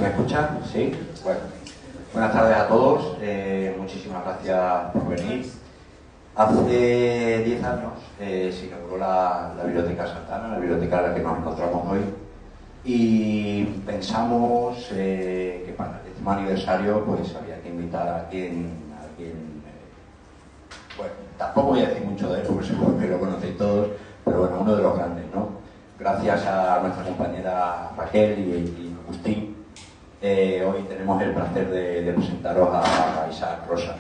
me escuchan? ¿Sí? Bueno. Buenas tardes a todos. Muchísimas gracias por venir. Hace 10 años se inauguró la Biblioteca Santana, la biblioteca en la que nos encontramos hoy. Y pensamos que para el 10º aniversario pues había que invitar a alguien bueno, tampoco voy a decir mucho de él porque seguro que lo conocéis todos, pero bueno, uno de los grandes, ¿no? Gracias a nuestra compañera Raquel y Agustín, hoy tenemos el placer de presentaros a Isaac Rosa.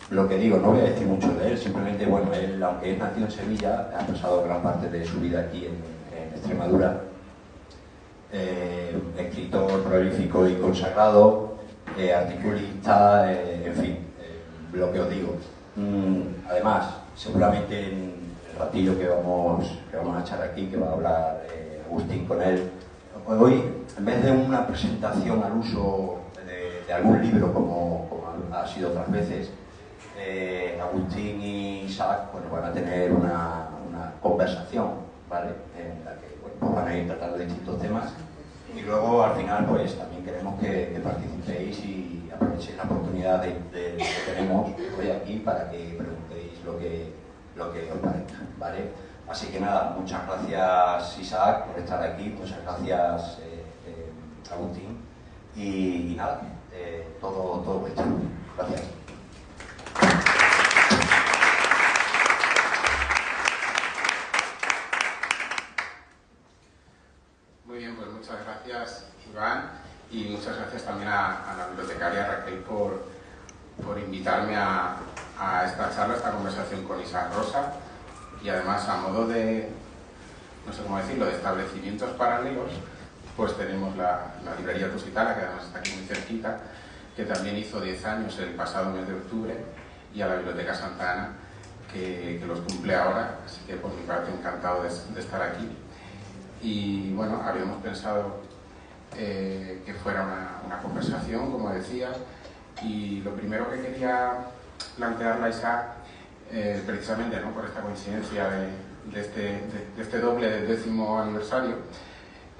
Lo que digo, no voy a decir mucho de él, simplemente, bueno, él, aunque es nacido en Sevilla, ha pasado gran parte de su vida aquí en Extremadura. Escritor prolífico y consagrado, articulista, en fin, lo que os digo. Además, seguramente en el ratillo que vamos a echar aquí, que va a hablar Agustín con él, hoy, en vez de una presentación al uso de algún libro, como ha sido otras veces, Agustín y Isaac, bueno, van a tener una conversación, ¿vale? En la que pues van a ir tratando distintos temas y luego al final pues también queremos que participéis y aprovechéis la oportunidad que tenemos hoy aquí para que preguntéis lo que os parezca, ¿vale? Así que nada, muchas gracias Isaac por estar aquí, muchas gracias Agustín y nada, todo vuestro. Gracias. Muy bien, pues muchas gracias Iván y muchas gracias también a la bibliotecaria Raquel por invitarme a esta charla, a esta conversación con Isaac Rosa y además a modo de, no sé cómo decirlo, de establecimientos paralelos, pues tenemos la librería Tusitala, que además está aquí muy cerquita, que también hizo 10 años el pasado mes de octubre, y a la Biblioteca Santa Ana, que los cumple ahora, así que por mi parte encantado de estar aquí. Y bueno, habíamos pensado que fuera una conversación, como decía, y lo primero que quería plantearle a Isaac, precisamente ¿no? por esta coincidencia de este doble del 10º aniversario,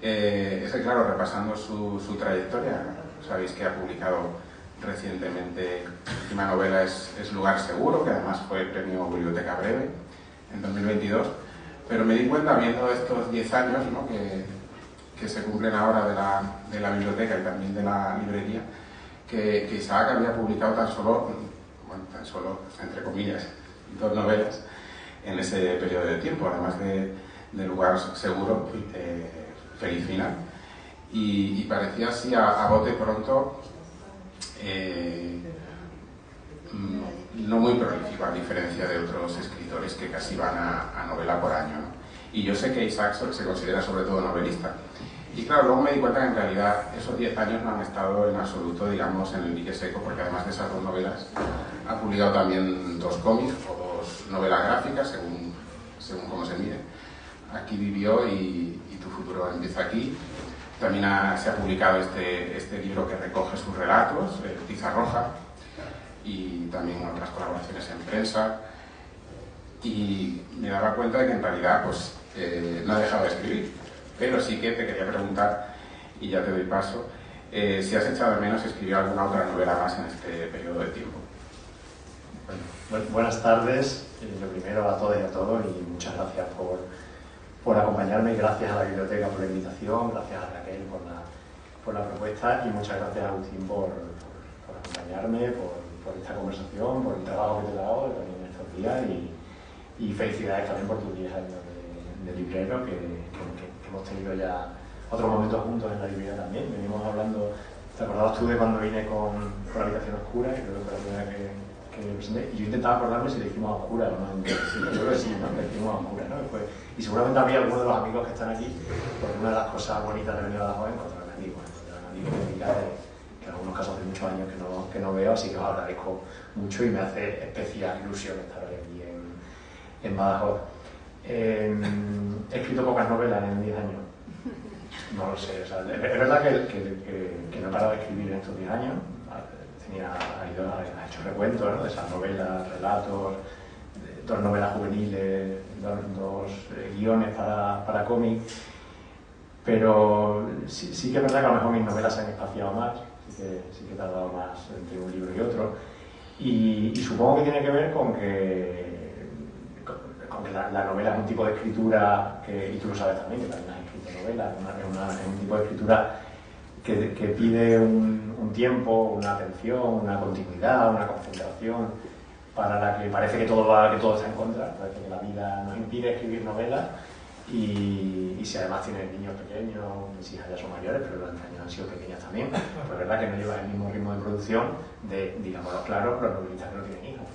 es que claro, repasando su trayectoria, sabéis que ha publicado recientemente, su última novela es Lugar Seguro, que además fue premio Biblioteca Breve en 2022, pero me di cuenta viendo estos 10 años, ¿no? que se cumplen ahora de la biblioteca y también de la librería, que Isaac había publicado tan solo, entre comillas, 2 novelas en ese periodo de tiempo, además de Lugar Seguro, Feliz Final, y parecía así a bote pronto no muy prolífico, a diferencia de otros escritores que casi van a novela por año, ¿no? Y yo sé que Isaac se considera sobre todo novelista. Y claro, luego me di cuenta que en realidad esos 10 años no han estado en absoluto, digamos, en el dique seco, porque además de esas 2 novelas ha publicado también 2 cómics o 2 novelas gráficas, según cómo se mire. Aquí vivió y Tu futuro empieza aquí. También se ha publicado este libro que recoge sus relatos, Tiza Roja, y también otras colaboraciones en prensa. Y me daba cuenta de que en realidad pues, no ha dejado de escribir, pero sí que te quería preguntar, y ya te doy paso, si has echado de menos escribir alguna otra novela más en este periodo de tiempo. Bueno, buenas tardes, lo primero a todos y a todos, y muchas gracias por acompañarme, gracias a la biblioteca por la invitación, gracias a Raquel por la propuesta y muchas gracias a Agustín por acompañarme, por esta conversación, por el trabajo que te he dado también estos días y felicidades también por tus 10 años de librero que hemos tenido ya otros momentos juntos en la librería también. Venimos hablando, ¿te acordabas tú de cuando vine con la habitación oscura? Y creo que fue la primera que me presenté. Y yo intentaba acordarme si le dijimos a oscura o no. Yo creo que sí, ¿no? Le dijimos a oscura, ¿no? Y seguramente había algunos de los amigos que están aquí, porque una de las cosas bonitas de venir a la joven encontrar amigos que en algunos casos hace muchos años que no veo, así que os agradezco mucho y me hace especial ilusión estar hoy aquí en Badajoz. He escrito pocas novelas en 10 años. No lo sé, o sea, es verdad que no he parado de escribir en estos 10 años. Ha hecho recuentos, ¿no? De esas novelas, relatos, 2 novelas juveniles, 2 guiones para cómic. Pero sí que es verdad que a lo mejor mis novelas se han espaciado más, sí que he tardado más entre un libro y otro. Y supongo que tiene que ver con que la novela es un tipo de escritura y tú lo sabes también, que también has escrito novelas, es un tipo de escritura que pide un tiempo, una atención, una continuidad, una concentración, para la que parece que todo está en contra, parece que la vida nos impide escribir novelas. Y si además tienes niños pequeños, mis hijas ya son mayores, pero durante años han sido pequeñas también, pues es verdad que no llevas el mismo ritmo de producción de, digámoslo claro, los novelistas que no tienen hijos.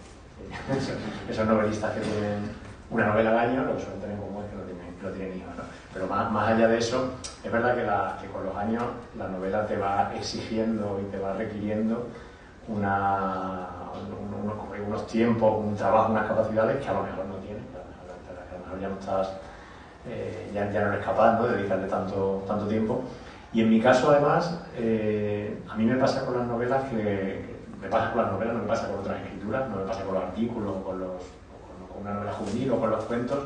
Esos novelistas que tienen una novela al año, lo que suelen tener en común es que no tienen hijos, ¿no? Pero más allá de eso, es verdad que con los años la novela te va exigiendo y te va requiriendo unos tiempos, un trabajo, unas capacidades que a lo mejor no tienes, que a lo mejor ya no estás... ya no eres capaz, ¿no?, de dedicarle tanto tiempo. Y en mi caso, además, a mí me pasa con las novelas me pasa con las novelas, no me pasa con otras escrituras, no me pasa con los artículos, con una novela juvenil o con los cuentos,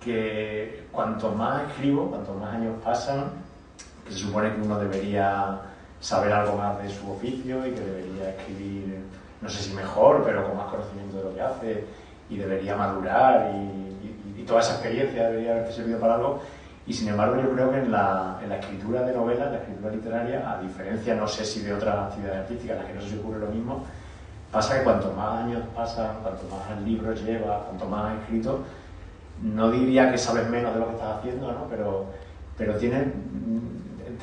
que cuanto más escribo, cuanto más años pasan, que se supone que uno debería saber algo más de su oficio y que debería escribir, no sé si mejor, pero con más conocimiento de lo que hace, y debería madurar y toda esa experiencia debería haberte servido para algo. Y sin embargo yo creo que en la escritura de novelas, en la escritura literaria, a diferencia, no sé si de otras actividades artísticas en las que no se ocurre lo mismo, pasa que cuanto más años pasan, cuanto más libros llevas, cuanto más has escrito, no diría que sabes menos de lo que estás haciendo, ¿no? Pero te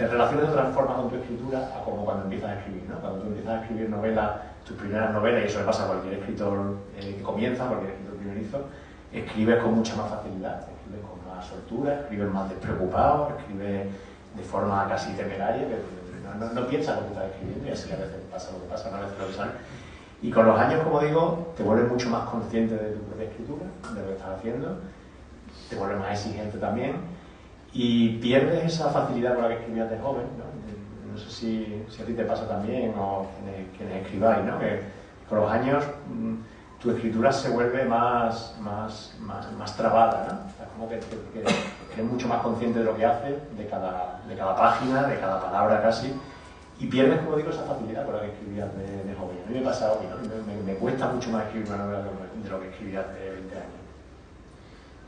relacionas de otra forma con tu escritura a como cuando empiezas a escribir, ¿no? Cuando tú empiezas a escribir novelas, tus primeras novelas, y eso le pasa a cualquier escritor que comienza, cualquier escritor primerizo, escribes con mucha más facilidad, escribes con más soltura, escribes más despreocupado, escribes de forma casi temeraria, que no piensas lo que estás escribiendo, y así a veces pasa lo que pasa, a veces lo que sale. Y con los años, como digo, te vuelves mucho más consciente de tu propia escritura, de lo que estás haciendo, te vuelves más exigente también, y pierdes esa facilidad con la que escribías de joven, ¿no? No sé si a ti te pasa también, o quienes escribáis, ¿no? Que con los años tu escritura se vuelve más trabada, ¿no? O sea, como que eres mucho más consciente de lo que haces, de cada página, de cada palabra casi, y pierdes, como digo, esa facilidad con la que escribías de joven. A mí me pasa hoy, ¿no? Me cuesta mucho más escribir una novela de lo que escribías de 20 años.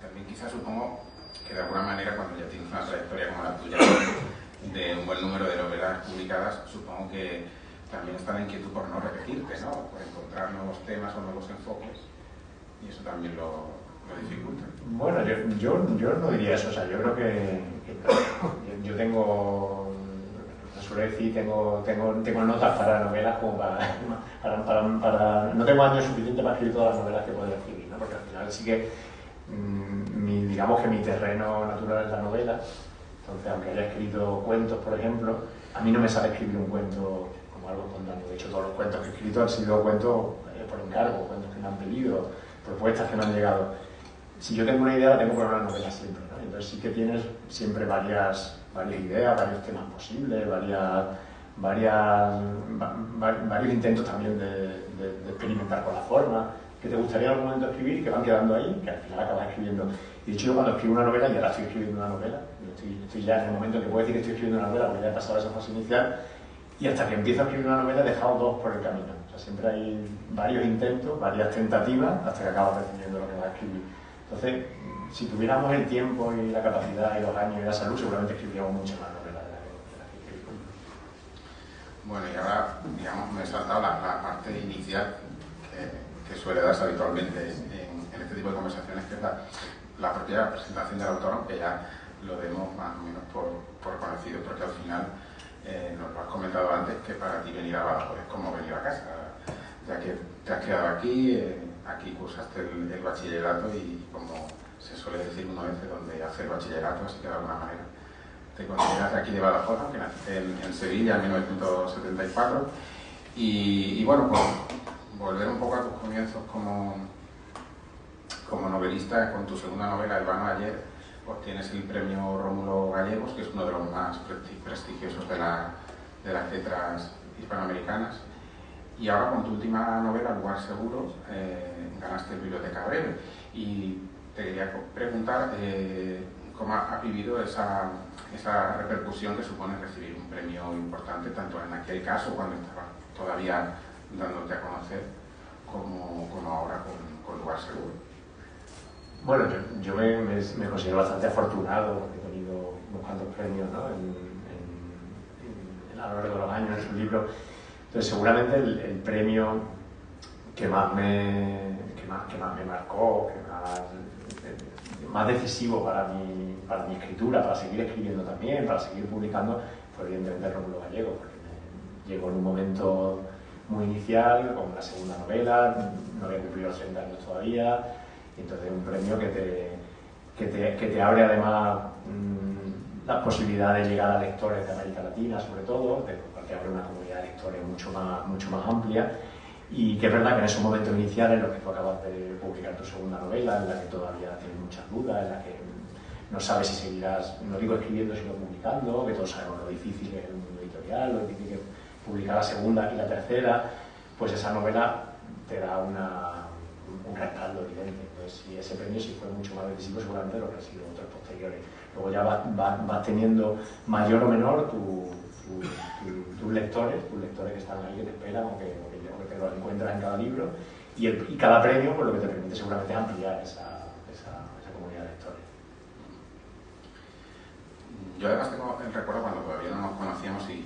También quizás supongo que de alguna manera, cuando ya tienes una trayectoria como la tuya, de un buen número de novelas publicadas, supongo que también está la inquietud por no repetirte, ¿no? Por encontrar nuevos temas o nuevos enfoques, y eso también lo dificulta. Bueno, yo no diría eso, o sea, yo creo que yo tengo, se suele decir, tengo notas para novelas como para no tengo años suficientes para escribir todas las novelas que podría escribir, ¿no? Porque al final sí que digamos que mi terreno natural es la novela. Entonces, aunque haya escrito cuentos, por ejemplo, a mí no me sale escribir un cuento como algo espontáneo. De hecho, todos los cuentos que he escrito han sido cuentos por encargo, cuentos que me han pedido, propuestas que me han llegado. Si yo tengo una idea, la tengo por una novela siempre, ¿no? Entonces sí que tienes siempre varias ideas, varios temas posibles, varios intentos también de experimentar con la forma que te gustaría en algún momento escribir y que van quedando ahí, que al final acabas escribiendo. Y de hecho yo cuando escribo una novela, y ahora estoy escribiendo una novela, estoy ya en el momento que puedo decir que estoy escribiendo una novela, porque ya he pasado esa fase inicial, y hasta que empiezo a escribir una novela he dejado dos por el camino. O sea, siempre hay varios intentos, varias tentativas, hasta que acabas decidiendo lo que vas a escribir. Entonces, si tuviéramos el tiempo y la capacidad y los años y la salud, seguramente escribiríamos mucho más novelas de la que escribimos. Bueno, y ahora, digamos, me he saltado la parte inicial que suele darse habitualmente en este tipo de conversaciones, que es la propia presentación del autor, aunque ya lo demos más o menos por conocido, porque al final nos lo has comentado antes, que para ti venir a Badajoz es como venir a casa, ya que te has quedado aquí, aquí cursaste el bachillerato y, como se suele decir, uno es de donde hace el bachillerato, así que de alguna manera te consideras aquí de Badajoz, aunque naciste en Sevilla en 1974, y bueno, pues volver un poco a tus comienzos como novelista. Con tu segunda novela, El vano ayer, obtienes el premio Rómulo Gallegos, que es uno de los más prestigiosos de las letras hispanoamericanas, y ahora con tu última novela, Lugar Seguro, ganaste el Biblioteca Breve. Y te quería preguntar cómo has vivido esa repercusión que supone recibir un premio importante, tanto en aquel caso, cuando estabas todavía dándote a conocer, como ahora con Lugar Seguro. Bueno, yo me considero bastante afortunado, porque he tenido unos cuantos premios, ¿no? A lo largo de los años en su libro. Entonces, seguramente el premio que más me marcó, más decisivo para mi escritura, para seguir escribiendo también, para seguir publicando, fue evidentemente Rómulo Gallego, porque me llegó en un momento muy inicial, con la segunda novela, no había cumplido los 30 años todavía, y entonces un premio que te abre además la posibilidad de llegar a lectores de América Latina, sobre todo, porque abre una comunidad de lectores mucho más amplia, y que es verdad que en esos momentos iniciales en los que tú acabas de publicar tu segunda novela, en la que todavía tienes muchas dudas, en la que no sabes si seguirás, no digo escribiendo, sino publicando, que todos sabemos lo difícil que es el mundo editorial, lo difícil que es publicar la segunda y la tercera, pues esa novela te da un respaldo evidente. Entonces, si ese premio sí fue mucho más decisivo, seguramente lo que han sido otros posteriores. Luego ya vas teniendo mayor o menor tus lectores que están ahí, que te esperan o que te los encuentras en cada libro, y cada premio pues lo que te permite seguramente es ampliar esa comunidad de lectores. Yo además tengo el recuerdo cuando todavía no nos conocíamos y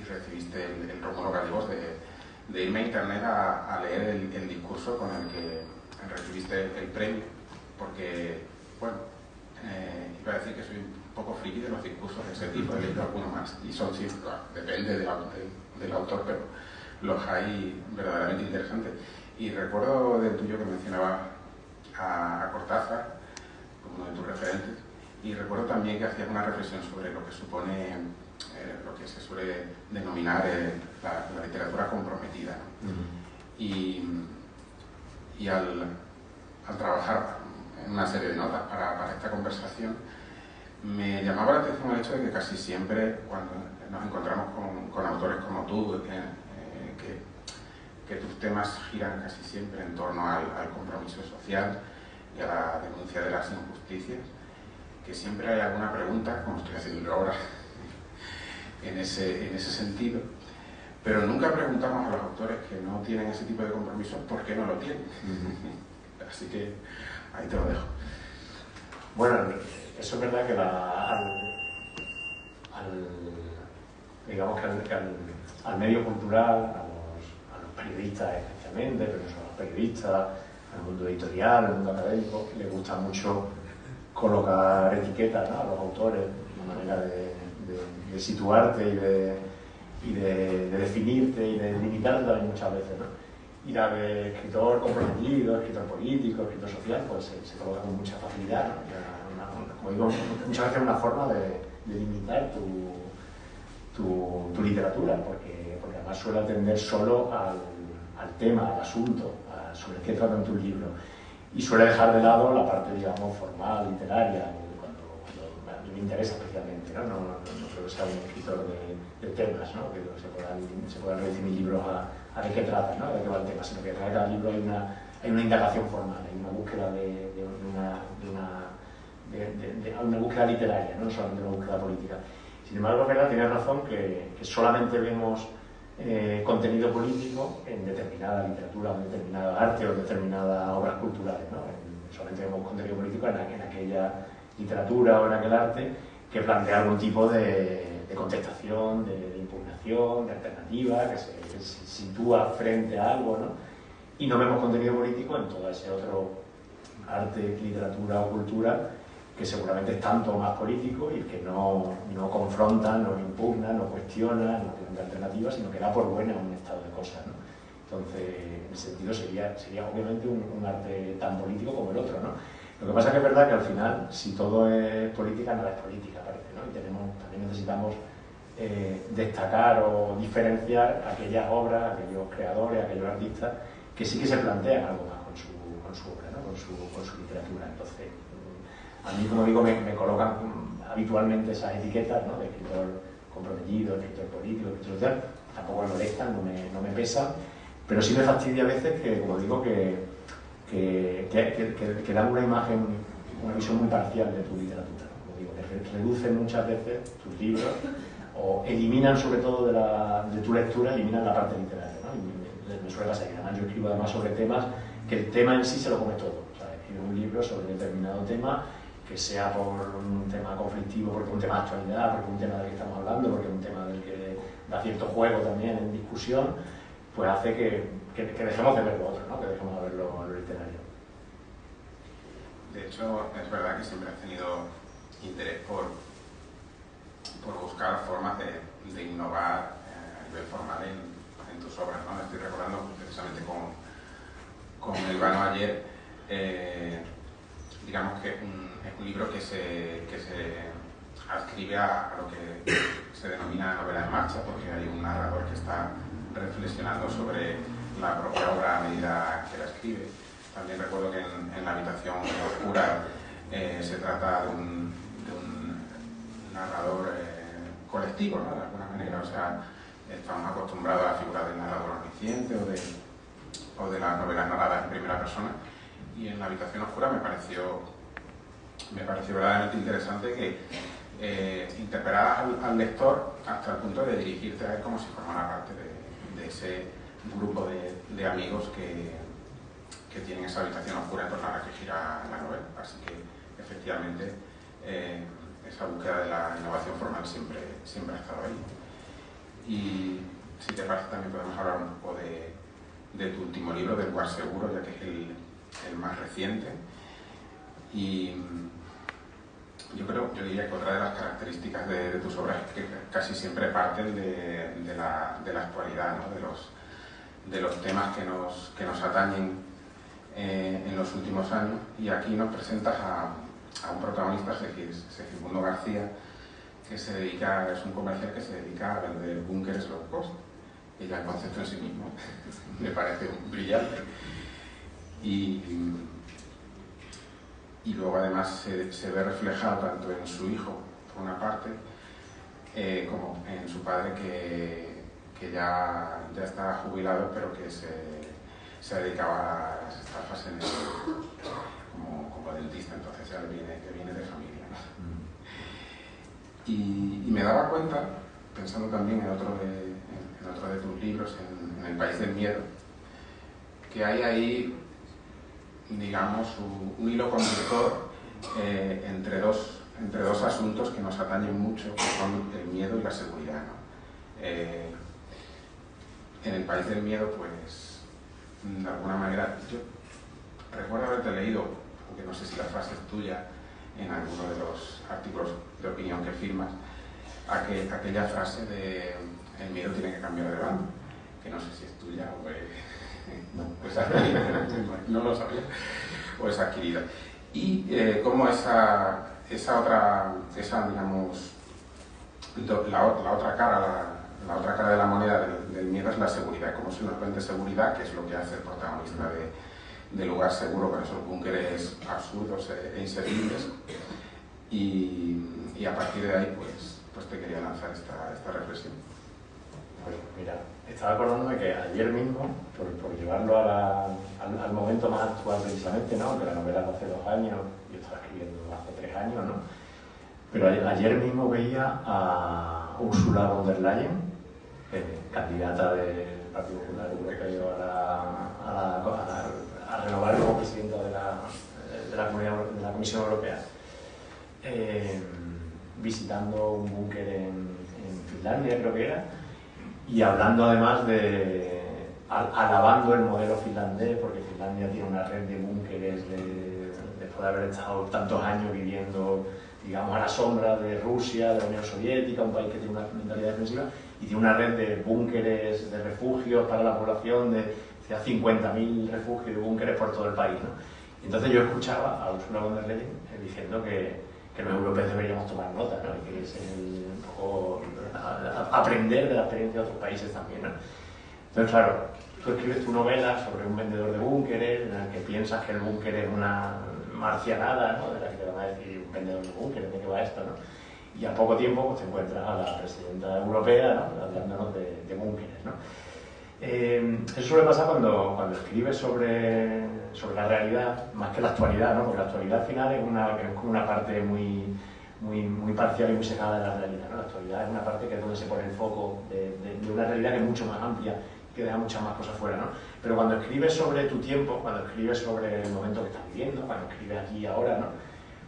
recibiste el Rómulo Gallegos de irme a internet a leer el discurso con el que recibiste el premio, porque, bueno, iba a decir que soy un poco friki de los discursos de ese tipo, he leído alguno más, y son sí, depende del autor, pero los hay verdaderamente interesantes. Y recuerdo del tuyo que mencionaba a Cortázar, como uno de tus referentes, y recuerdo también que hacías una reflexión sobre lo que supone, lo que se suele denominar la literatura comprometida, ¿no? Y al trabajar en una serie de notas para esta conversación, me llamaba la atención el hecho de que casi siempre, cuando nos encontramos con autores como tú, que tus temas giran casi siempre en torno al compromiso social y a la denuncia de las injusticias, que siempre hay alguna pregunta, como estoy haciendo ahora, en ese sentido, pero nunca preguntamos a los autores que no tienen ese tipo de compromiso por qué no lo tienen. Así que ahí te lo dejo. Bueno, eso es verdad que digamos que al medio cultural, a los periodistas especialmente, pero no solo a los periodistas, al mundo editorial, al mundo académico, les gusta mucho colocar etiquetas, ¿no?, a los autores, una manera de situarte y de definirte y de limitarte también muchas veces, ¿no? Y la de escritor comprometido, escritor político, escritor social, pues se coloca con mucha facilidad, ¿no? Como digo, muchas veces es una forma de limitar tu literatura, porque además suele atender solo al tema, al asunto, sobre qué tratan tus libros, y suele dejar de lado la parte, digamos, formal, literaria, cuando a mí me interesa especialmente, ¿no? No creo que sea un escritor de temas, ¿no?, que se puedan reducir mis libros a de qué tratan, ¿no?, de qué va el tema, sino que detrás de cada libro hay una indagación formal, hay una búsqueda una búsqueda literaria, no solamente una búsqueda política. Sin embargo, es verdad, tienes razón que solamente vemos contenido político en determinada literatura, en determinada arte o en determinadas obras culturales, ¿no? Solamente vemos contenido político en aquella literatura o en aquel arte que plantea algún tipo de contestación, de impugnación, de alternativa, que se sitúa frente a algo, ¿no? Y no vemos contenido político en todo ese otro arte, literatura o cultura que seguramente es tanto más político y que no confronta, no impugna, no cuestiona, no plantea alternativas, sino que da por buena un estado de cosas, ¿no? Entonces, en ese sentido sería obviamente un arte tan político como el otro, ¿no? Lo que pasa es que es verdad que al final, si todo es política, nada es política, parece, ¿no? Y también necesitamos destacar o diferenciar aquellas obras, aquellos creadores, aquellos artistas que sí que se plantean algo más con su obra, ¿no?, con su literatura. Entonces, a mí, como digo, me colocan habitualmente esas etiquetas, ¿no?, de escritor comprometido, escritor político, escritor social. Tampoco me molestan, no me pesan, pero sí me fastidia a veces que, como digo, que dan una imagen, una visión muy parcial de tu literatura, ¿no? Como digo, reducen muchas veces tus libros o eliminan sobre todo de tu lectura, eliminan la parte literaria, ¿no? Y me suele pasar que además yo escribo además sobre temas que el tema en sí se lo come todo. O sea, escribo un libro sobre determinado tema, que sea por un tema conflictivo, porque es un tema de actualidad, porque es un tema del que estamos hablando, porque es un tema del que da cierto juego también en discusión, pues hace que dejemos de ver lo otro, ¿no? Que dejemos de ver lo literario. De hecho, es verdad que siempre has tenido interés por buscar formas de innovar a nivel formal en tus obras, ¿no? Me estoy recordando precisamente con El vano ayer, digamos que es un libro que se adscribe a lo que se denomina novela en marcha, porque hay un narrador que está reflexionando sobre la propia obra a medida que la escribe. También recuerdo que en La habitación oscura se trata de un narrador colectivo, ¿no? De alguna manera, o sea, estamos acostumbrados a la figura del narrador omnisciente o de las novelas narradas en primera persona, y en La habitación oscura me pareció verdaderamente interesante que interpelaras al lector hasta el punto de dirigirte a él como si formara parte de ese grupo de amigos que tienen esa habitación oscura en torno a la que gira la novela. Así que efectivamente esa búsqueda de la innovación formal siempre ha estado ahí. Y si te parece también podemos hablar un poco de tu último libro, del lugar seguro, ya que es el más reciente. Y yo diría que otra de las características de tus obras es que casi siempre parten de la actualidad, ¿no? De los temas que nos atañen en los últimos años, y aquí nos presentas a un protagonista, Segismundo García, que es un comercial que se dedica a vender búnkeres low cost, y ya el concepto en sí mismo me parece brillante. Y luego además se ve reflejado tanto en su hijo, por una parte, como en su padre, que ya está jubilado, pero que se dedicaba a las estafas como dentista, entonces ya viene de familia, ¿no? Y me daba cuenta, pensando también en otro de tus libros, en El país del miedo, que hay ahí, digamos, un hilo conductor entre dos asuntos que nos atañen mucho, que son el miedo y la seguridad, ¿no? En El país del miedo, pues, de alguna manera, yo recuerdo haberte leído, aunque no sé si la frase es tuya, en alguno de los artículos de opinión que firmas, aquella frase de el miedo tiene que cambiar de bando, que no sé si es tuya o pues adquirida, no lo sabía, o es adquirida. Y cómo esa digamos, la otra cara de la moneda del miedo es la seguridad, como si nos vende seguridad, que es lo que hace el protagonista de Lugar Seguro, con esos búnkeres absurdos e inservibles. Y a partir de ahí, pues te quería lanzar esta reflexión. Pues mira, estaba acordándome que ayer mismo, por llevarlo al momento más actual precisamente, ¿no? Que la novela es de hace 2 años, yo estaba escribiendo hace 3 años, ¿no? Pero ayer mismo veía a Ursula von der Leyen, candidata del Partido Popular Europeo a renovar como presidenta de la Comisión Europea, visitando un búnker en Finlandia, creo que era, y hablando además alabando el modelo finlandés, porque Finlandia tiene una red de búnkeres después de haber estado tantos años viviendo, digamos, a la sombra de Rusia, de la Unión Soviética, un país que tiene una mentalidad defensiva, y tiene una red de búnkeres, de refugios para la población, de 50.000 refugios y búnkeres por todo el país, ¿no? Y entonces yo escuchaba a Ursula von der Leyen diciendo que los europeos deberíamos tomar nota, ¿no? Y que es un poco aprender de la experiencia de otros países también, ¿no? Entonces, claro, tú escribes tu novela sobre un vendedor de búnkeres, en el que piensas que el búnker es una marcianada, ¿no? De la que te van a decir un vendedor de búnkeres, ¿de qué va esto, no? Y a poco tiempo pues, te encuentras a la presidenta europea, ¿no? Hablándonos de búnkeres, ¿no? Eso suele pasar cuando escribes sobre la realidad, más que la actualidad, ¿no? Porque la actualidad al final es una parte muy muy parcial y muy secada de la realidad, ¿no? La actualidad es una parte que es donde se pone el foco de una realidad que es mucho más amplia, que deja muchas más cosas fuera, ¿no? Pero cuando escribes sobre tu tiempo, cuando escribes sobre el momento que estás viviendo, cuando escribes aquí y ahora, ¿no?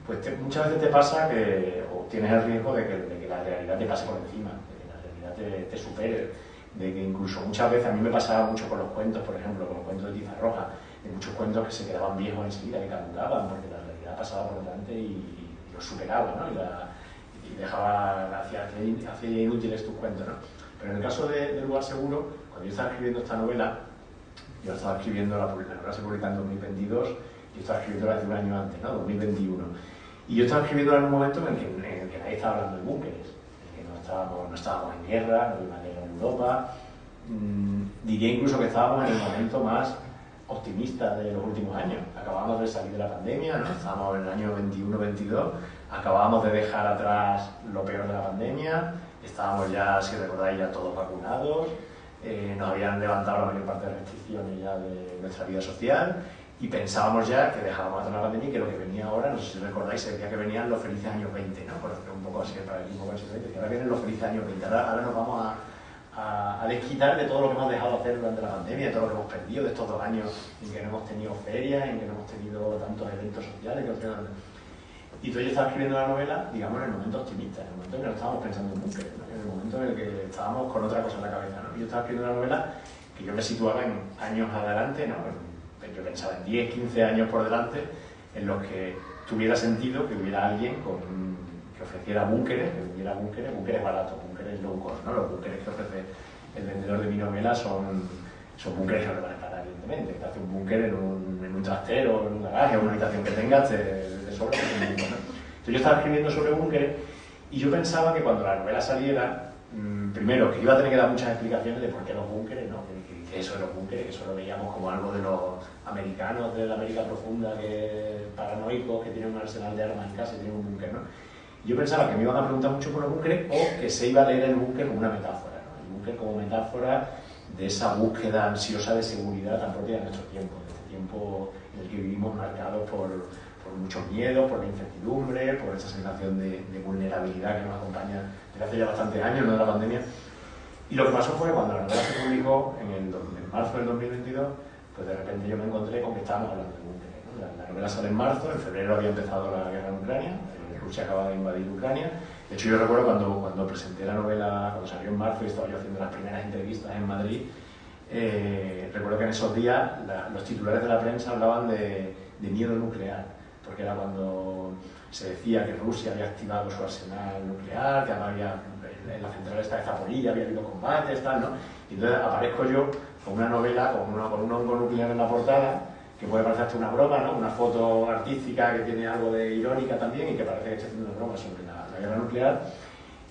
Pues muchas veces te pasa que, o tienes el riesgo de que la realidad te pase por encima, de que la realidad te supere, de que incluso muchas veces, a mí me pasaba mucho con los cuentos, por ejemplo, con los cuentos de Tiza Roja, de muchos cuentos que se quedaban viejos enseguida, que caducaban, porque la realidad pasaba por delante y los superaba, ¿no? Y dejaba, hacía inútiles tus cuentos, ¿no? Pero en el caso de Lugar Seguro, cuando yo estaba escribiendo esta novela, yo estaba escribiendo la novela se publica en 2022, yo estaba escribiéndola hace un año antes, ¿no? 2021. Y yo estaba escribiéndola en un momento en el que nadie estaba hablando de búnkeres, en el que no estábamos en guerra, no había una guerra en Europa. Diría incluso que estábamos en el momento más optimista de los últimos años. Acabábamos de salir de la pandemia, ¿no? Estábamos en el año 21-22, acabábamos de dejar atrás lo peor de la pandemia, estábamos ya, si recordáis, ya todos vacunados, nos habían levantado la mayor parte de restricciones ya de nuestra vida social y pensábamos ya que dejábamos atrás la pandemia y que lo que venía ahora, no sé si recordáis, se decía que venían los felices años 20, ¿no? Por hacer un poco así para el equipo con ese 20, que ahora vienen los felices años 20, ahora nos vamos a desquitar de todo lo que hemos dejado de hacer durante la pandemia, de todo lo que hemos perdido de estos 2 años en que no hemos tenido ferias, en que no hemos tenido tantos eventos sociales. Y entonces yo estaba escribiendo la novela, digamos, en el momento optimista, en el momento en que no estábamos pensando en búnker, ¿no? En el momento en el que estábamos con otra cosa en la cabeza, ¿no? Y yo estaba escribiendo una novela que yo me situaba en años adelante, ¿no? Yo pensaba en 10, 15 años por delante, en los que tuviera sentido que hubiera alguien que ofreciera búnkeres, búnkeres baratos, búnkeres low cost, ¿no? Los búnkeres que ofrece el vendedor de mi novela son búnkeres que no te van a parar, evidentemente. Te hace un búnker en un trastero, en un garaje, o una habitación que tengas, de sobra. Entonces yo estaba escribiendo sobre búnkeres y yo pensaba que cuando la novela saliera, primero, que iba a tener que dar muchas explicaciones de por qué los búnkeres, ¿no? Que eso de los búnkeres, que eso lo veíamos como algo de los americanos de la América profunda, paranoicos, que tienen un arsenal de armas en casa y tienen un búnker, ¿no? Yo pensaba que me iban a preguntar mucho por los búnkeres o que se iba a leer el búnker como una metáfora, ¿no? El búnker como metáfora de esa búsqueda ansiosa de seguridad tan propia de nuestro tiempo, de este tiempo en el que vivimos marcados por muchos miedos, por la incertidumbre, por esa sensación de vulnerabilidad que nos acompaña desde hace ya bastantes años, no de la pandemia. Y lo que pasó fue cuando la novela se publicó en marzo del 2022, pues de repente yo me encontré con que estábamos hablando de búnkeres, ¿no? La novela sale en marzo, en febrero había empezado la guerra en Ucrania, Rusia acababa de invadir Ucrania. De hecho, yo recuerdo cuando presenté la novela, cuando salió en marzo y estaba yo haciendo las primeras entrevistas en Madrid, recuerdo que en esos días los titulares de la prensa hablaban de miedo nuclear, porque era cuando se decía que Rusia había activado su arsenal nuclear, que en la central esta de Zaporilla había habido combates, tal, ¿no? Y entonces aparezco yo con una novela, con un hongo nuclear en la portada, que puede parecer hasta una broma, ¿no? Una foto artística que tiene algo de irónica también y que parece que estoy haciendo una broma sobre la guerra nuclear.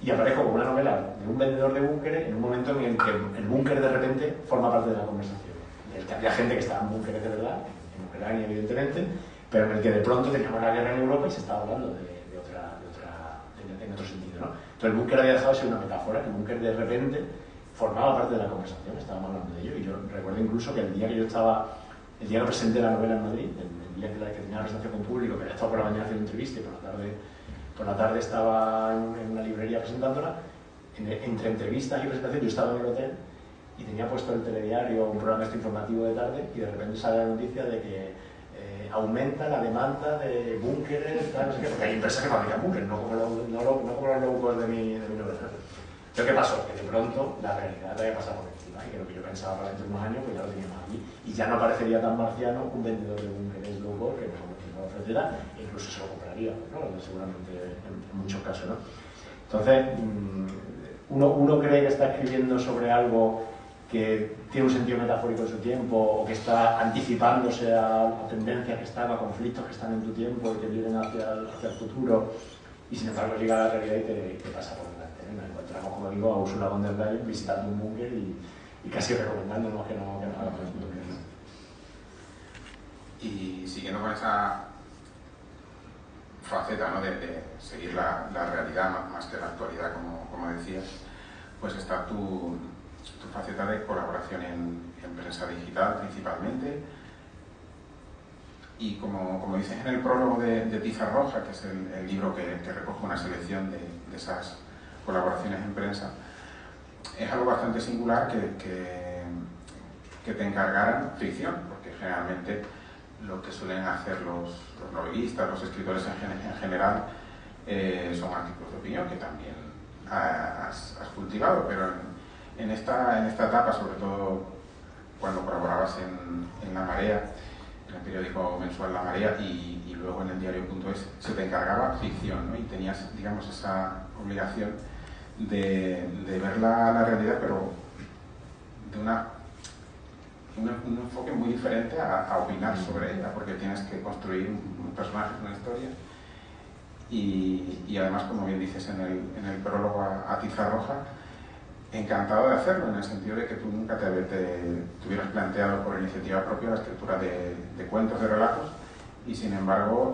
Y aparezco con una novela de un vendedor de búnkeres en un momento en el que el búnker de repente forma parte de la conversación. En el que había gente que estaba en búnkeres de verdad, en Ucrania evidentemente, pero en el que de pronto teníamos la guerra en Europa y se estaba hablando en otro sentido, ¿no? Entonces el búnker había dejado de ser una metáfora, el búnker de repente formaba parte de la conversación, estábamos hablando de ello. Y yo recuerdo incluso que el día que presenté la novela en Madrid, el día que tenía la presentación con público, que había estado por la mañana haciendo entrevista y por la tarde estaba en una librería presentándola, entre entrevistas y presentación yo estaba en el hotel y tenía puesto el telediario, un programa informativo de tarde, y de repente sale la noticia de que aumenta la demanda de búnkeres, no sé qué, porque hay empresas que fabrican búnkeres, no como los locos de mi novela. Pero ¿qué pasó? Que de pronto la realidad te había pasado por encima y que lo que yo pensaba para dentro de unos años, pues ya lo teníamos aquí. Y ya no parecería tan marciano un vendedor de búnkeres low cost que nos ofreciera, e incluso se lo compraría, ¿no? Seguramente en muchos casos, ¿no? Entonces, uno cree que está escribiendo sobre algo que tiene un sentido metafórico en su tiempo, o que está anticipándose a tendencias que están, a conflictos que están en tu tiempo y que vienen hacia el futuro, y sin embargo llega a la realidad y te pasa por delante, ¿no? Nos encontramos, como digo, a Ursula von der Leyen visitando un búnker y casi recomendándonos que no hagamos un búnker, ¿no? Y siguiendo con esa faceta, ¿no? de seguir la realidad más que la actualidad, como decías, pues está tu faceta de colaboración en prensa digital principalmente. Y como dices en el prólogo de Tiza Roja, que es el libro que recoge una selección de esas colaboraciones en prensa, es algo bastante singular que te encargaran ficción, porque generalmente lo que suelen hacer los novelistas, los escritores en general, son artículos de opinión que también has cultivado, pero en esta etapa, sobre todo cuando colaborabas en La Marea, en el periódico mensual La Marea y luego en el diario.es, se te encargaba ficción, ¿no? Y tenías, digamos, esa obligación de ver la realidad, pero de un enfoque muy diferente a opinar sobre ella, porque tienes que construir un personaje, una historia. Y además, como bien dices en el prólogo a Tiza Roja, encantado de hacerlo, en el sentido de que tú nunca te hubieras planteado por iniciativa propia la escritura de cuentos, de relatos, y sin embargo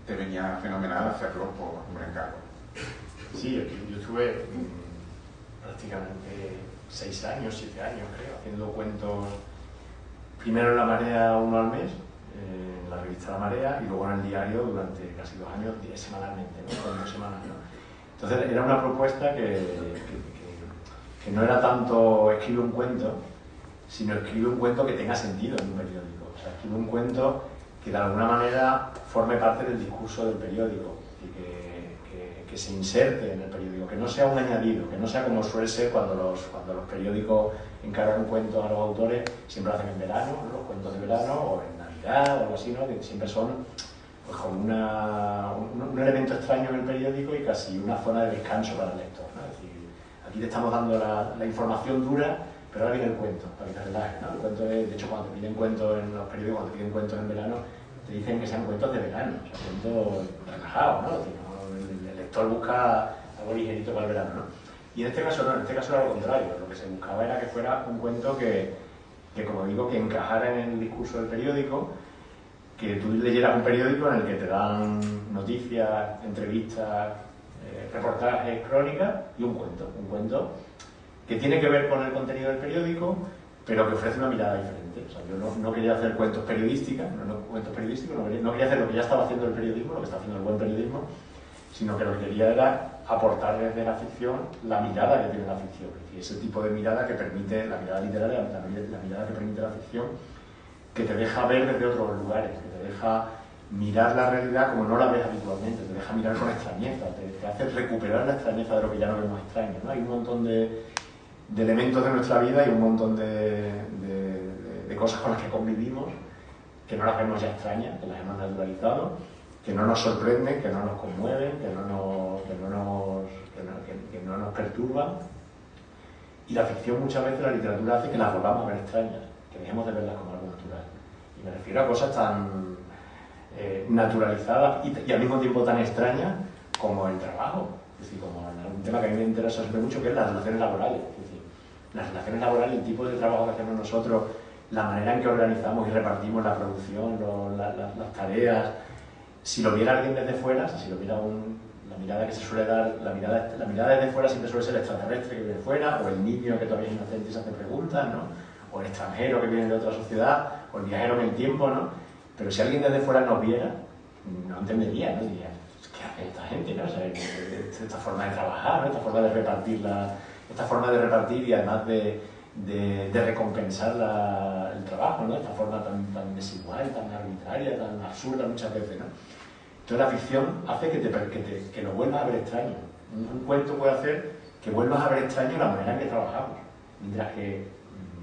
te venía fenomenal hacerlo por encargo. Sí, yo estuve prácticamente 6 años, 7 años creo, haciendo cuentos, primero en La Marea, uno al mes, en la revista La Marea, y luego en el diario durante casi 2 años, semanalmente, ¿no? Cuentos semanales, ¿no? Entonces era una propuesta que no era tanto escribe un cuento, sino escribe un cuento que tenga sentido en un periódico. O sea, escribe un cuento que de alguna manera forme parte del discurso del periódico y que se inserte en el periódico, que no sea un añadido, que no sea como suele ser cuando los periódicos encargan cuentos a los autores, siempre hacen en verano, ¿no? Los cuentos de verano, o en Navidad o algo así, ¿no? Que siempre son pues como un elemento extraño en el periódico y casi una zona de descanso para el lector, ¿no? Es decir, aquí te estamos dando la información dura, pero ahora viene el cuento, para que te relajes, ¿no? El cuento de hecho, cuando te piden cuentos en los periódicos, cuando te piden cuentos en verano, te dicen que sean cuentos de verano, o sea, cuentos relajados, ¿no? Es decir, el lector busca algo ligerito para el verano, ¿no? Y en este caso no, en este caso era lo contrario, lo que se buscaba era que fuera un cuento que como digo, que encajara en el discurso del periódico, que tú leyeras un periódico en el que te dan noticias, entrevistas, reportajes, crónicas y un cuento que tiene que ver con el contenido del periódico, pero que ofrece una mirada diferente. O sea, yo no quería hacer cuentos periodísticos, no quería hacer lo que ya estaba haciendo el periodismo, lo que está haciendo el buen periodismo, sino que lo que quería era aportar desde la ficción la mirada que tiene la ficción, es decir, ese tipo de mirada que permite, la mirada literaria, la mirada que permite la ficción, que te deja ver desde otros lugares, que te deja mirar la realidad como no la ves habitualmente, te deja mirar con extrañeza, te hace recuperar la extrañeza de lo que ya no vemos extraño, ¿no? Hay un montón de elementos de nuestra vida y un montón de cosas con las que convivimos que no las vemos ya extrañas, que las hemos naturalizado, que no nos sorprenden, que no nos conmueven, que no nos perturban. Y la ficción, muchas veces, la literatura hace que las volvamos a ver extrañas, que dejemos de verlas como algo natural. Y me refiero a cosas tan naturalizadas y al mismo tiempo tan extrañas como el trabajo. Es decir, como un tema que a mí me interesa siempre mucho, que es las relaciones laborales. Es decir, las relaciones laborales, el tipo de trabajo que hacemos nosotros, la manera en que organizamos y repartimos la producción, las tareas. Si lo viera alguien desde fuera, si lo viera la mirada que se suele dar, la mirada desde fuera siempre suele ser el extraterrestre que viene fuera, o el niño que todavía es inocente y se hace preguntas, ¿no? O el extranjero que viene de otra sociedad, o el viajero en el tiempo, ¿no? Pero si alguien desde fuera nos viera, no entendería, ¿no? Diría, ¿qué hace esta gente, no? O sea, esta forma de trabajar, ¿no? Esta forma de repartir y además de recompensar el trabajo, ¿no? Esta forma tan desigual, tan arbitraria, tan absurda muchas veces, ¿no? Entonces la ficción hace que lo vuelvas a ver extraño. Un cuento puede hacer que vuelvas a ver extraño la manera en que trabajamos, mientras que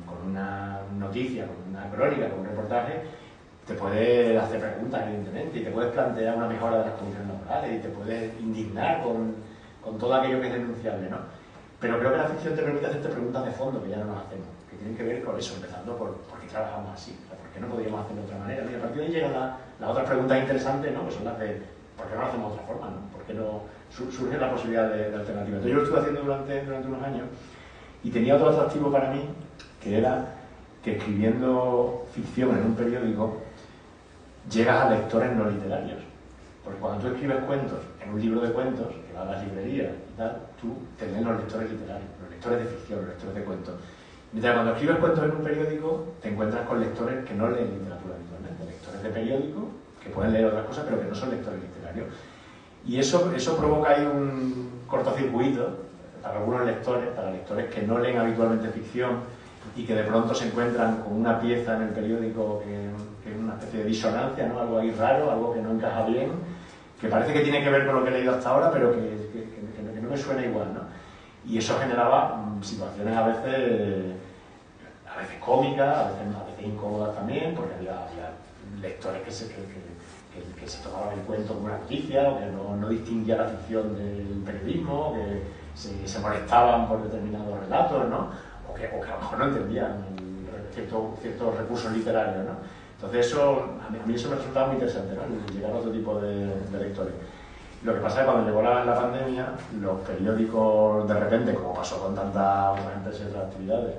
con una noticia, con una crónica, con un reportaje, te puedes hacer preguntas, evidentemente, y te puedes plantear una mejora de las condiciones laborales y te puedes indignar con todo aquello que es denunciable, ¿no? Pero creo que la ficción te permite hacerte preguntas de fondo que ya no nos hacemos, que tienen que ver con eso, empezando por qué trabajamos así, o sea, por qué no podríamos hacerlo de otra manera. Y a partir de ahí llegan las otras preguntas interesantes, ¿no? Que son las de ¿por qué no lo hacemos de otra forma, ¿no? ¿Por qué no surge la posibilidad de alternativa? Entonces yo lo estuve haciendo durante unos años y tenía otro atractivo para mí, que era que escribiendo ficción en un periódico llegas a lectores no literarios. Porque cuando tú escribes cuentos en un libro de cuentos, que va a las librerías y tal, tú te leen los lectores literarios, los lectores de ficción, los lectores de cuentos. Mientras cuando escribes cuentos en un periódico, te encuentras con lectores que no leen literatura habitualmente, lectores lectores de periódico, que pueden leer otras cosas, pero que no son lectores literarios. Y eso provoca ahí un cortocircuito para algunos lectores, para lectores que no leen habitualmente ficción y que de pronto se encuentran con una pieza en el periódico que es una especie de disonancia, ¿no? Algo ahí raro, algo que no encaja bien, que parece que tiene que ver con lo que he leído hasta ahora, pero que no me suena igual, ¿no? Y eso generaba situaciones a veces cómicas, a veces incómodas también, porque había lectores que se tomaban el cuento como una noticia, o que no distinguían la ficción del periodismo, que se molestaban por determinados relatos, ¿no? O que a lo mejor no entendían ciertos recursos literarios, ¿no? Entonces a mí eso me resultaba muy interesante, ¿no? Llegar a otro tipo de lectores. Lo que pasa es que cuando llegó la pandemia, los periódicos de repente, como pasó con tantas otras empresas y otras actividades,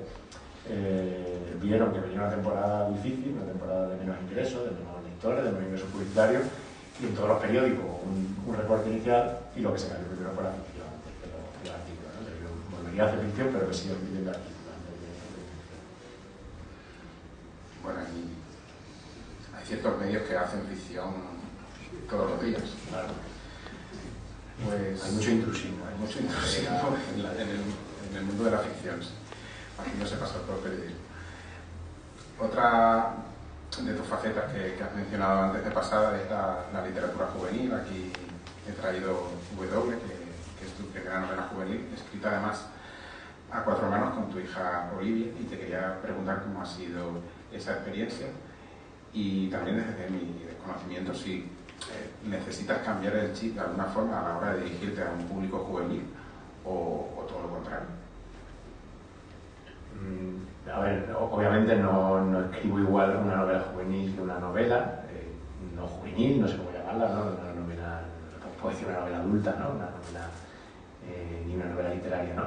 vieron que venía una temporada difícil, una temporada de menos ingresos, de menos lectores, de menos ingresos publicitarios, y en todos los periódicos un recorte inicial, y lo que se cayó primero fue la ficción antes que los artículos, ¿no? Yo volvería a hacer ficción, pero que siga viviendo artículos antes de ficción. Bueno, hay ciertos medios que hacen ficción todos los días. Claro. Pues hay mucho intrusismo. Hay mucho intrusismo en el mundo de la ficción. Aquí no se pasa por periodismo. Otra de tus facetas que has mencionado antes de pasada es la literatura juvenil. Aquí he traído W, que es tu primera novela juvenil, escrita además a cuatro manos con tu hija Olivia, y te quería preguntar cómo ha sido esa experiencia y también desde mi desconocimiento si necesitas cambiar el chip de alguna forma a la hora de dirigirte a un público juvenil o todo lo contrario. A ver, obviamente no escribo igual una novela juvenil que una novela no juvenil, no sé cómo llamarla, ¿no? Una novela, no puedo decir una novela adulta, ¿no? Una novela, ni una novela literaria, ¿no?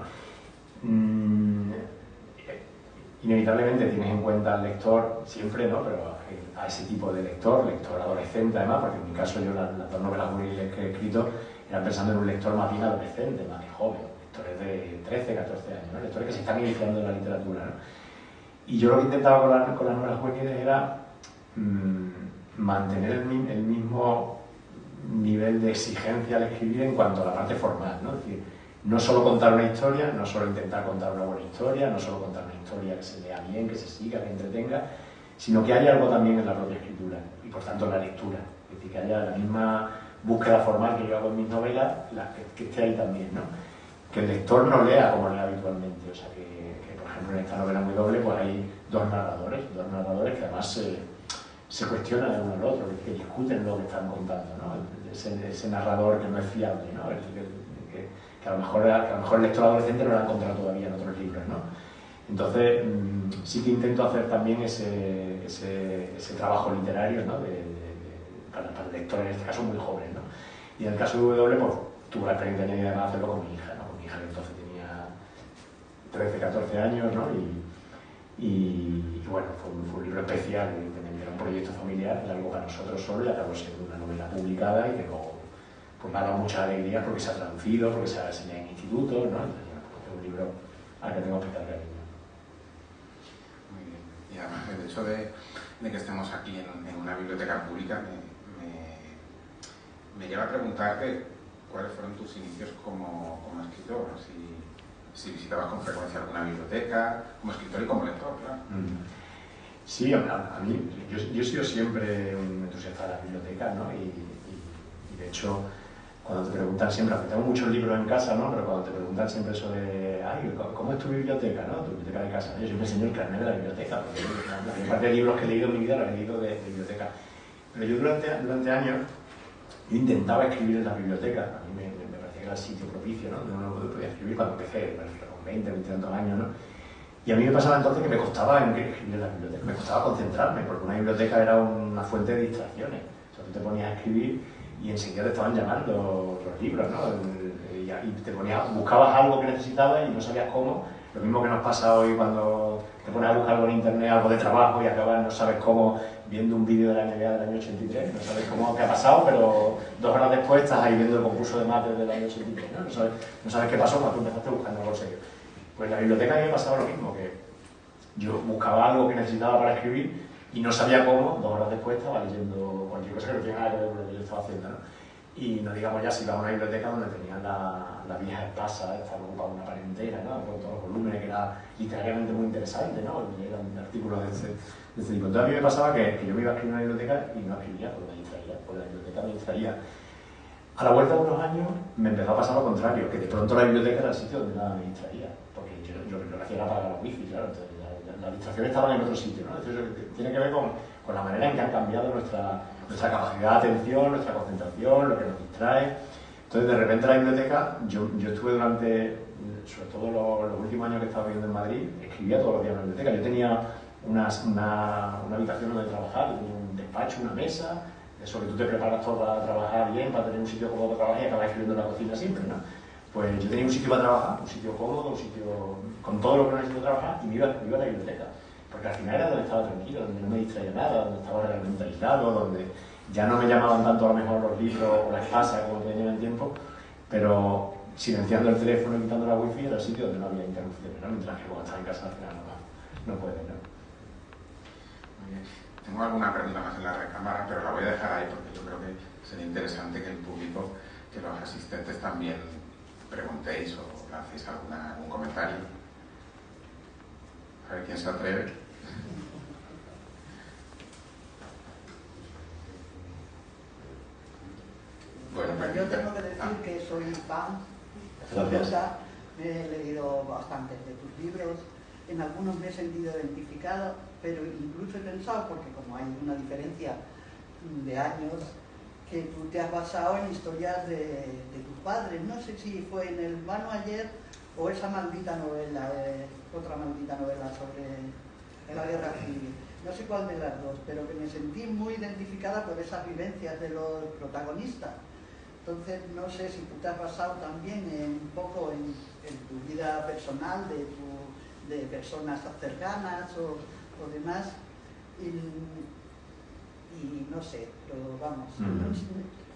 Inevitablemente tienes en cuenta al lector siempre, ¿no? Pero a ese tipo de lector adolescente además, porque en mi caso yo las dos novelas juveniles que he escrito eran pensando en un lector más bien adolescente, más que joven, lectores de 13, 14 años, ¿no? Lectores que se están iniciando en la literatura, ¿no? Y yo lo que intentaba con las novelas juveniles era mantener el mismo nivel de exigencia al escribir en cuanto a la parte formal, ¿no? Es decir, no solo contar una historia, no solo intentar contar una buena historia, no solo contar una historia que se lea bien, que se siga, que entretenga, sino que haya algo también en la propia escritura y por tanto en la lectura. Es decir, que haya la misma búsqueda formal que yo hago en mis novelas, que esté ahí también, ¿no? Que el lector no lea como lee habitualmente, o sea que por ejemplo en esta novela muy doble pues hay dos narradores que además se cuestionan el uno al otro, que discuten lo que están contando, ¿no? Ese narrador que no es fiable, ¿no? Que a lo mejor el lector adolescente no lo ha encontrado todavía en otros libros, ¿no? Entonces sí que intento hacer también ese trabajo literario, ¿no? Para el lector en este caso muy joven, ¿no? Y en el caso de W pues tuve la experiencia de además hacerlo con mi hija, ¿no? Con mi hija que entonces tenía 13, 14 años, ¿no? Y bueno, fue un libro especial, evidentemente, era un proyecto familiar, era algo para nosotros solo y acabó siendo una novela publicada y que luego pues me ha dado mucha alegría porque se ha traducido, porque se ha enseñado en institutos, ¿no? Entonces, es un libro al que tengo especial cariño. Muy bien. Y además el hecho de que estemos aquí en una biblioteca pública me lleva a preguntarte cuáles fueron tus inicios como escritor, si visitabas con frecuencia alguna biblioteca, como escritor y como lector, claro. Sí, a mí, yo he sido siempre un entusiasta de las bibliotecas, ¿no? Y de hecho, cuando te preguntan siempre, aunque tengo muchos libros en casa, ¿no? Pero cuando te preguntan siempre eso de, ay, ¿cómo es tu biblioteca, no? Tu biblioteca de casa, ¿no? Yo siempre enseño el carnet de la biblioteca, porque la mayor parte de libros que he leído en mi vida los he leído de biblioteca. Pero yo durante años yo intentaba escribir en las bibliotecas, a mí me parecía que era el sitio propicio, ¿no? Donde uno podía escribir cuando empecé, con 20 y tantos años, ¿no? Y a mí me pasaba entonces que me costaba escribir en las bibliotecas, me costaba concentrarme, porque una biblioteca era una fuente de distracciones. O sea, tú te ponías a escribir y enseguida te estaban llamando los libros, ¿no? Y te buscabas algo que necesitabas y no sabías cómo. Lo mismo que nos pasa hoy cuando te pones a buscar algo en internet, algo de trabajo y acabas, no sabes cómo, viendo un vídeo de la NBA del año 83, no sabes cómo qué ha pasado, pero 2 horas después estás ahí viendo el concurso de mates del año 83, ¿no? No sabes qué pasó cuando tú empezaste buscando algo serio. Pues en la biblioteca a mí me pasaba lo mismo, que yo buscaba algo que necesitaba para escribir, Y no sabía cómo, 2 horas después estaba leyendo cualquier cosa que no tenía nada que ver con lo que yo estaba haciendo, ¿no? Y no digamos ya si iba a una biblioteca donde tenían la vieja espasa, estaba ocupada una pared entera, ¿no? Con todos los volúmenes, que era literariamente muy interesante, ¿no? Eran artículos de ese tipo. Entonces a mí me pasaba que yo me iba a escribir en una biblioteca y no escribía porque me distraía, porque la biblioteca me distraía. A la vuelta de unos años me empezó a pasar lo contrario, que de pronto la biblioteca era el sitio donde nada me distraía, porque yo lo que hacía era apagar la wifi, claro, entonces las distracciones estaban en otro sitio, ¿no? Entonces tiene que ver con la manera en que han cambiado nuestra capacidad de atención, nuestra concentración, lo que nos distrae. Entonces de repente la biblioteca, yo estuve durante, sobre todo los últimos años que estaba viviendo en Madrid, escribía todos los días en la biblioteca. Yo tenía una habitación donde trabajar, tenía un despacho, una mesa, eso que tú te preparas todo para trabajar bien, para tener un sitio cómodo para trabajar y acabar escribiendo en la cocina siempre, ¿no? Pues yo tenía un sitio para trabajar, un sitio cómodo, un sitio con todo lo que necesito trabajar, y me iba a la biblioteca. Porque al final era donde estaba tranquilo, donde no me distraía nada, donde estaba realmente aislado, donde ya no me llamaban tanto a lo mejor los libros o las casas como tenía en el tiempo, pero silenciando el teléfono y quitando la wifi era el sitio donde no había interrupciones, ¿no? Mientras que cuando estaba en casa al final no puedes, ¿no? Muy bien. Tengo alguna pregunta más en la recámara, pero la voy a dejar ahí porque yo creo que sería interesante que el público, que los asistentes también preguntéis o hacéis algún comentario. A ver quién se atreve. Bueno, yo tengo que decir que soy fan. Gracias. Me he leído bastantes de tus libros. En algunos me he sentido identificado, pero incluso he pensado, porque como hay una diferencia de años, que tú te has basado en historias de tus padres. No sé si fue en El Vano ayer o esa maldita novela, otra maldita novela sobre la guerra civil. No sé cuál de las dos, pero que me sentí muy identificada por esas vivencias de los protagonistas. Entonces, no sé si tú te has basado también un poco en tu vida personal, de personas cercanas o demás, y no sé, pero vamos.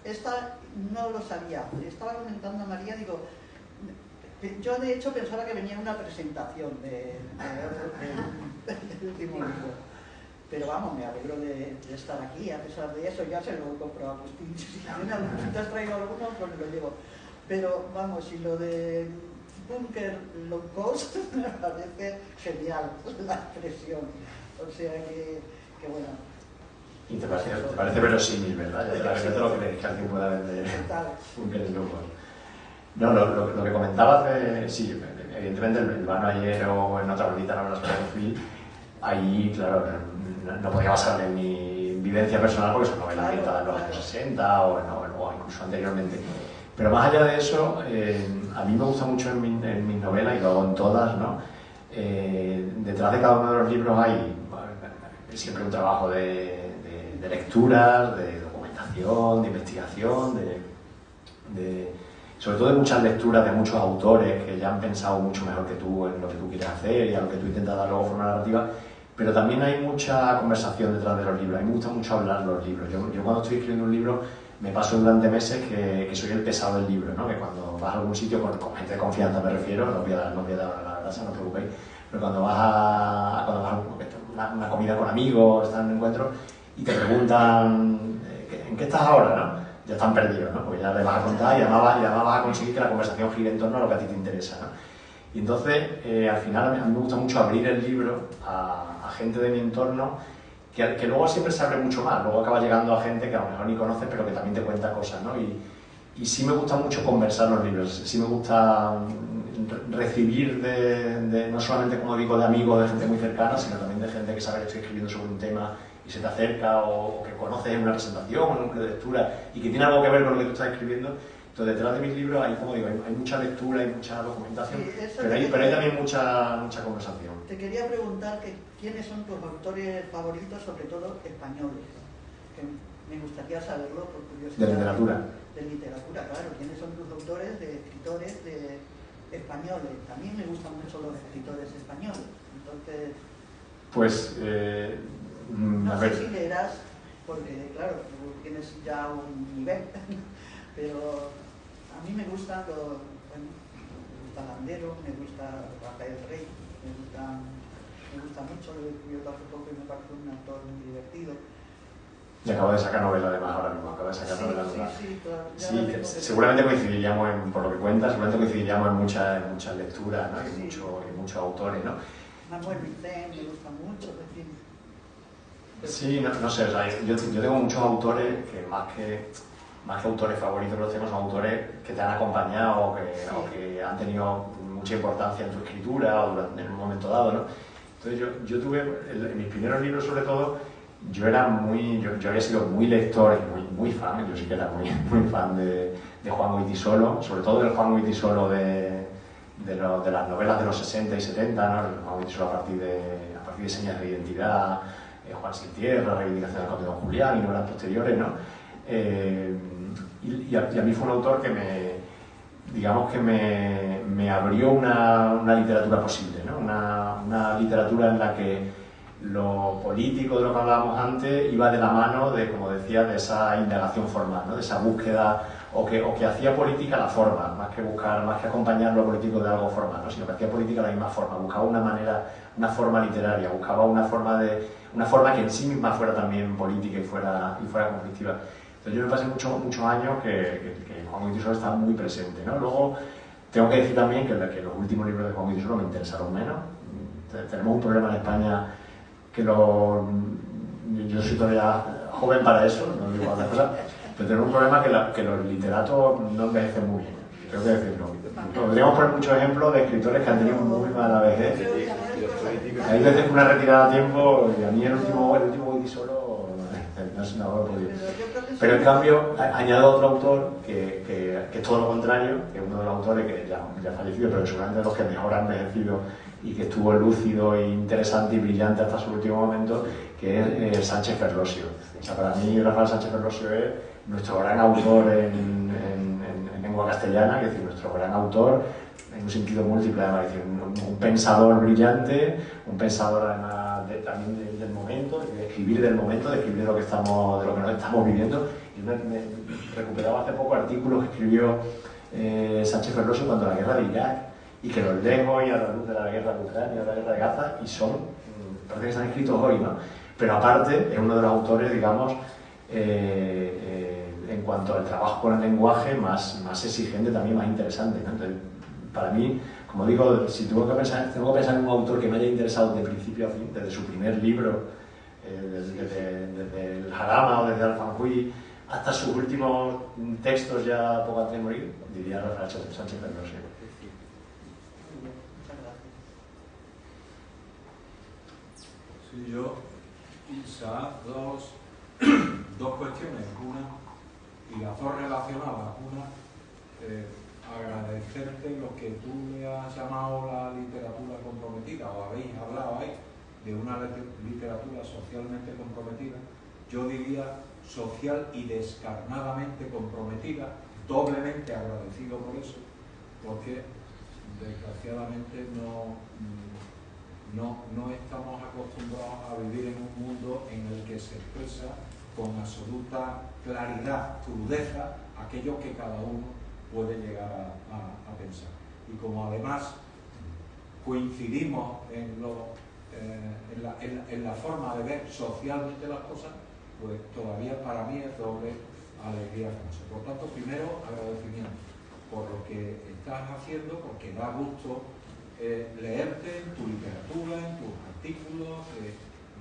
Esta no lo sabía. Le estaba comentando a María, digo, yo de hecho pensaba que venía una presentación del último libro. Pero vamos, me alegro de estar aquí, a pesar de eso, ya se lo he comprado a Agustín. Si te has traído alguno, pues me lo llevo. Pero vamos, y lo de Bunker Low Cost me parece genial, la expresión. O sea que bueno. Y te parece verosímil, ¿verdad? Ya te lo crees que alguien pueda vender Bunker Low Cost. No, lo que comentabas sí, evidentemente el Vano ayer o en otra bonita novela sobre Phil, ahí, claro, no podía basarme en mi vivencia personal porque son novelas ambientadas en los años 60 o incluso anteriormente. Pero más allá de eso, a mí me gusta mucho en mis novelas, y lo hago en todas, ¿no? Detrás de cada uno de los libros hay siempre un trabajo de lecturas, de documentación, de investigación, sobre todo de muchas lecturas de muchos autores que ya han pensado mucho mejor que tú en lo que tú quieres hacer y a lo que tú intentas dar luego forma narrativa. Pero también hay mucha conversación detrás de los libros. A mí me gusta mucho hablar de los libros. Yo cuando estoy escribiendo un libro me paso durante meses que soy el pesado del libro, ¿no? Que cuando vas a algún sitio con gente de confianza, me refiero, no voy a dar la grasa, no os preocupéis, pero cuando vas a una comida con amigos, están en un encuentro y te preguntan ¿en qué estás ahora? ¿No? Ya están perdidos, ¿no? Porque ya les vas a contar y además vas a conseguir que la conversación gire en torno a lo que a ti te interesa, ¿no? Y entonces, al final, a mí me gusta mucho abrir el libro a gente de mi entorno que luego siempre se abre mucho más, luego acaba llegando a gente que a lo mejor ni conoces, pero que también te cuenta cosas, ¿no? Y sí me gusta mucho conversar los libros, sí me gusta recibir no solamente, como digo, de amigos, de gente muy cercana, sino también de gente que sabe que estoy escribiendo sobre un tema y se te acerca, o que conoces en una presentación o en un club de lectura y que tiene algo que ver con lo que tú estás escribiendo. Entonces, detrás de mis libros hay, como digo, hay mucha lectura, hay mucha documentación, sí, pero hay también mucha conversación. Te quería preguntar quiénes son tus autores favoritos, sobre todo españoles, que me gustaría saberlo por curiosidad. ¿De literatura? De literatura, claro. ¿Quiénes son tus autores, de escritores españoles? A mí me gustan mucho los escritores españoles, entonces... Pues, no sé si leerás, porque claro, tú tienes ya un nivel, pero... A mí me gusta Landero, me gusta Rafael Rey, me me gusta mucho, lo he descubierto hace poco y me parece un autor muy divertido. Y acabo de sacar novela además ahora mismo, acabo de sacar novela nueva. Sí, seguramente coincidiríamos, por lo que cuentas, seguramente coincidiríamos en muchas lecturas, ¿no? Y muchos autores, ¿no? Manuel Vicente me gusta mucho, es decir. Sí, no sé, o sea, yo tengo muchos autores que más que autores favoritos los tengo, son autores que te han acompañado o que han tenido mucha importancia en tu escritura o en un momento dado, ¿no? Entonces yo tuve, en mis primeros libros sobre todo, yo había sido muy lector y muy fan, yo sí que era muy fan de Juan Goytisolo, sobre todo del Juan Goytisolo de las novelas de los 60 y 70, ¿no? Juan Goytisolo a partir de Señas de Identidad, Juan Sin Tierra, Reivindicación del Conde Don Julián y novelas posteriores, ¿no? Y a mí fue un autor que me abrió una literatura posible, ¿no? Una literatura en la que lo político de lo que hablábamos antes iba de la mano de, como decía, de esa indagación formal, ¿no? De esa búsqueda o que hacía política la forma, más que acompañar lo político de algo formal, ¿no? Sino que hacía política de la misma forma, buscaba una forma literaria, buscaba una forma que en sí misma fuera también política y fuera conflictiva. Entonces yo me pasé muchos años que Juan Goytisolo estaba muy presente, ¿no? Luego tengo que decir también que los últimos libros de Juan Goytisolo me interesaron menos. Tenemos un problema en España que yo soy todavía joven para eso, no digo otras cosas, pero tenemos un problema que los literatos no envejecen muy bien, tengo que decirlo. Podríamos poner muchos ejemplos de escritores que han tenido muy mala vejez. Hay veces que una retirada a tiempo, y a mí el último Goytisolo no lo he podido. Pero en cambio, añado otro autor que es todo lo contrario, que es uno de los autores que ya ha fallecido, pero seguramente de los que mejor han envejecido y que estuvo lúcido, e interesante y brillante hasta su último momento, que es Sánchez Ferlosio. O sea, para mí Rafael Sánchez Ferlosio es nuestro gran autor en lengua castellana, es decir, nuestro gran autor en un sentido múltiple, además, es decir, un pensador brillante, un pensador además también del momento, de escribir del momento, de escribir de lo que nos estamos viviendo. Y me recuperaba hace poco artículos que escribió Sánchez Ferlosio cuando la guerra de Irak, y que los leo hoy a la luz de la guerra de Ucrania, de la guerra de Gaza, y parece que están escritos hoy, ¿no? Pero aparte es uno de los autores, digamos, en cuanto al trabajo con el lenguaje, más exigente, también más interesante, ¿no? Entonces, para mí, como digo, si tengo que pensar en un autor que me haya interesado de principio a fin, desde su primer libro, desde el Jarama o desde Alfanjuy, hasta sus últimos textos ya poco antes de morir, diría Rafael Sánchez Ferlosio. Sí, yo, quizás dos cuestiones, y las dos relacionadas. Una, agradecerte lo que tú le has llamado la literatura comprometida, o habéis hablado ahí de una literatura socialmente comprometida. Yo diría social y descarnadamente comprometida, doblemente agradecido por eso, porque desgraciadamente no estamos acostumbrados a vivir en un mundo en el que se expresa con absoluta claridad, crudeza, aquello que cada uno puede llegar a pensar. Y como además coincidimos en la forma de ver socialmente las cosas, pues todavía para mí es doble alegría. Por tanto, primero, agradecimiento por lo que estás haciendo, porque da gusto leerte en tu literatura, en tus artículos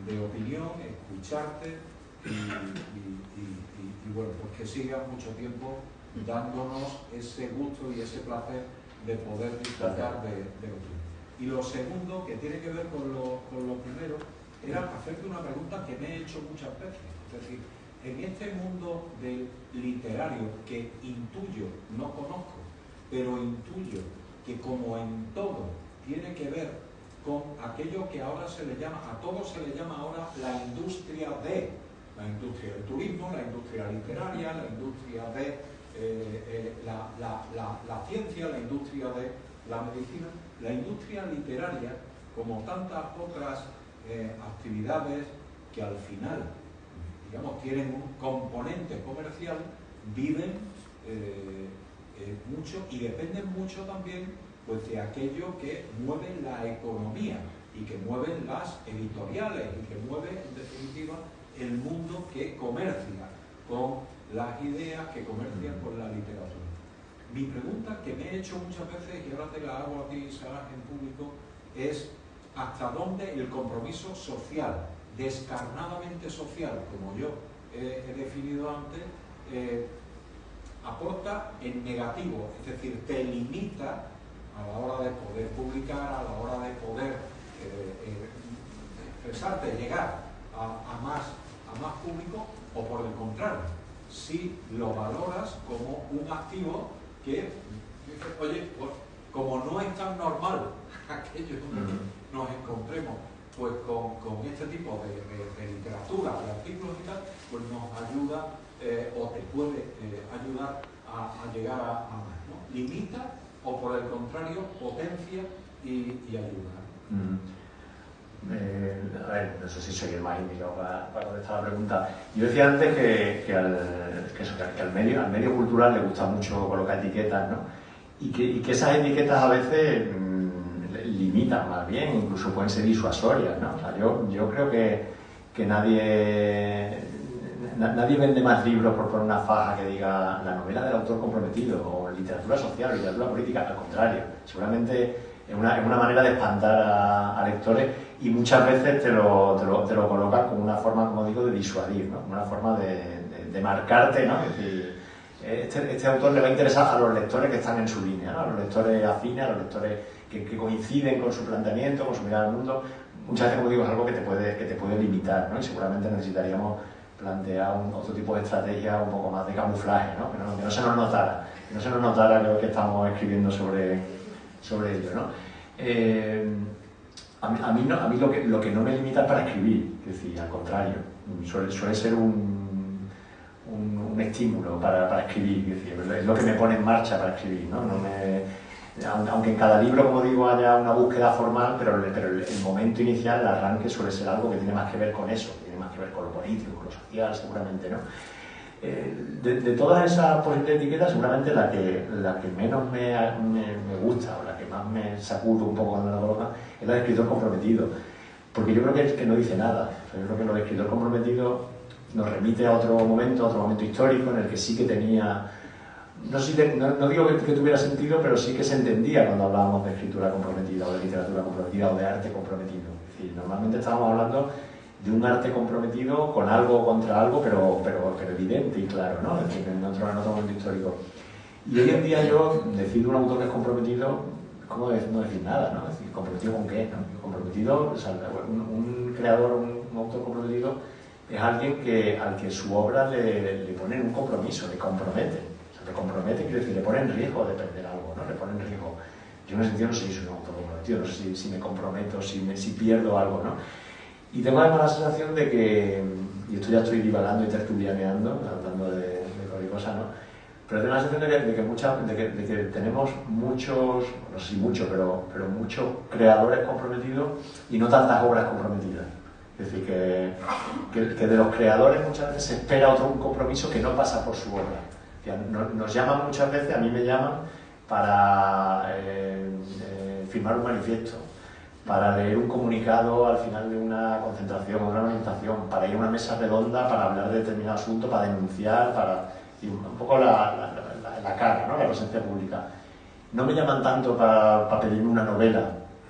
de opinión, escucharte y bueno, pues que sigas mucho tiempo dándonos ese gusto y ese placer de poder disfrutar de lo tuyo. Y lo segundo, que tiene que ver con lo primero, era hacerte una pregunta que me he hecho muchas veces. Es decir, en este mundo del literario que intuyo, no conozco, pero intuyo que como en todo tiene que ver con aquello que ahora a todo se le llama ahora la industria del turismo, la industria literaria, la industria de la ciencia, la industria de la medicina. La industria literaria, como tantas otras actividades que al final, digamos, tienen un componente comercial, viven mucho y dependen mucho también pues de aquello que mueve la economía y que mueven las editoriales y que mueve, en definitiva, el mundo que comercia con las ideas, que comercia con la literatura. Mi pregunta, que me he hecho muchas veces y ahora te la hago a ti, Sara, en público, es ¿hasta dónde el compromiso social, descarnadamente social, como yo he definido antes, aporta en negativo? Es decir, te limita a la hora de poder publicar, a la hora de poder expresarte, llegar a más público, o por el contrario, si lo valoras como un activo que dices, oye, pues, como no es tan normal aquello que nos encontremos pues con este tipo de literatura, de artículos y tal, pues nos ayuda o te puede ayudar a llegar a más, ¿no? Limita o por el contrario potencia y ayuda. A ver, no sé si soy el más indicado para contestar la pregunta. Yo decía antes que al medio cultural le gusta mucho colocar etiquetas, ¿no? Y que esas etiquetas a veces limitan más bien, incluso pueden ser disuasorias, ¿no? O sea, yo creo que nadie vende más libros por poner una faja que diga la novela del autor comprometido o literatura social o literatura política. Al contrario, seguramente es una manera de espantar a lectores, y muchas veces te lo colocan como una forma, como digo, de disuadir, ¿no? Una forma de marcarte, ¿no? Es decir, este autor le va a interesar a los lectores que están en su línea, ¿no? A los lectores afines, a los lectores que coinciden con su planteamiento, con su mirada al mundo. Muchas veces, como digo, es algo que te puede limitar, ¿no? Y seguramente necesitaríamos plantear otro tipo de estrategia un poco más de camuflaje, ¿no? Que no se nos notara lo que estamos escribiendo sobre ello, ¿no? A mí lo que no me limita es para escribir, es decir, al contrario, suele ser un estímulo para escribir, es decir, es lo que me pone en marcha para escribir, ¿no? Aunque en cada libro, como digo, haya una búsqueda formal, pero el momento inicial, el arranque, suele ser algo que tiene más que ver con eso, tiene más que ver con lo político, con lo social, seguramente, ¿no? De todas esas posibles etiquetas, seguramente la que menos me gusta, o la que más me sacudo un poco cuando la colocan, es la de escritor comprometido, porque yo creo que no dice nada. O sea, yo creo que lo de escritor comprometido nos remite a otro momento histórico en el que sí que tenía, no digo que tuviera sentido, pero sí que se entendía cuando hablábamos de escritura comprometida o de literatura comprometida o de arte comprometido. Es decir, normalmente estábamos hablando de un arte comprometido con algo o contra algo, pero evidente y claro, ¿no? Es decir, en otro momento histórico. Y hoy en día yo decido un autor que es comprometido, ¿cómo no decir nada, ¿no? Es decir, ¿comprometido con qué? ¿No? Comprometido, o sea, un creador, un autor comprometido es alguien al que su obra le pone un compromiso, le compromete. O sea, le compromete, quiere decir, le pone en riesgo de perder algo, ¿no? Le pone en riesgo. Yo en ese sentido no sé si soy un autor comprometido, no sé si me comprometo, si pierdo algo, ¿no? Y tengo además la sensación de que, y esto ya estoy divagando y tertulianeando, hablando de cualquier cosa, ¿no? Pero tengo la sensación de que tenemos muchos, no sé si muchos, pero muchos creadores comprometidos y no tantas obras comprometidas. Es decir, que de los creadores muchas veces se espera un compromiso que no pasa por su obra. O sea, nos llaman muchas veces, a mí me llaman para firmar un manifiesto, para leer un comunicado al final de una concentración o de una manifestación, para ir a una mesa redonda, para hablar de determinado asunto, para denunciar, y un poco la cara, ¿no? La presencia pública. No me llaman tanto para pedirme una novela,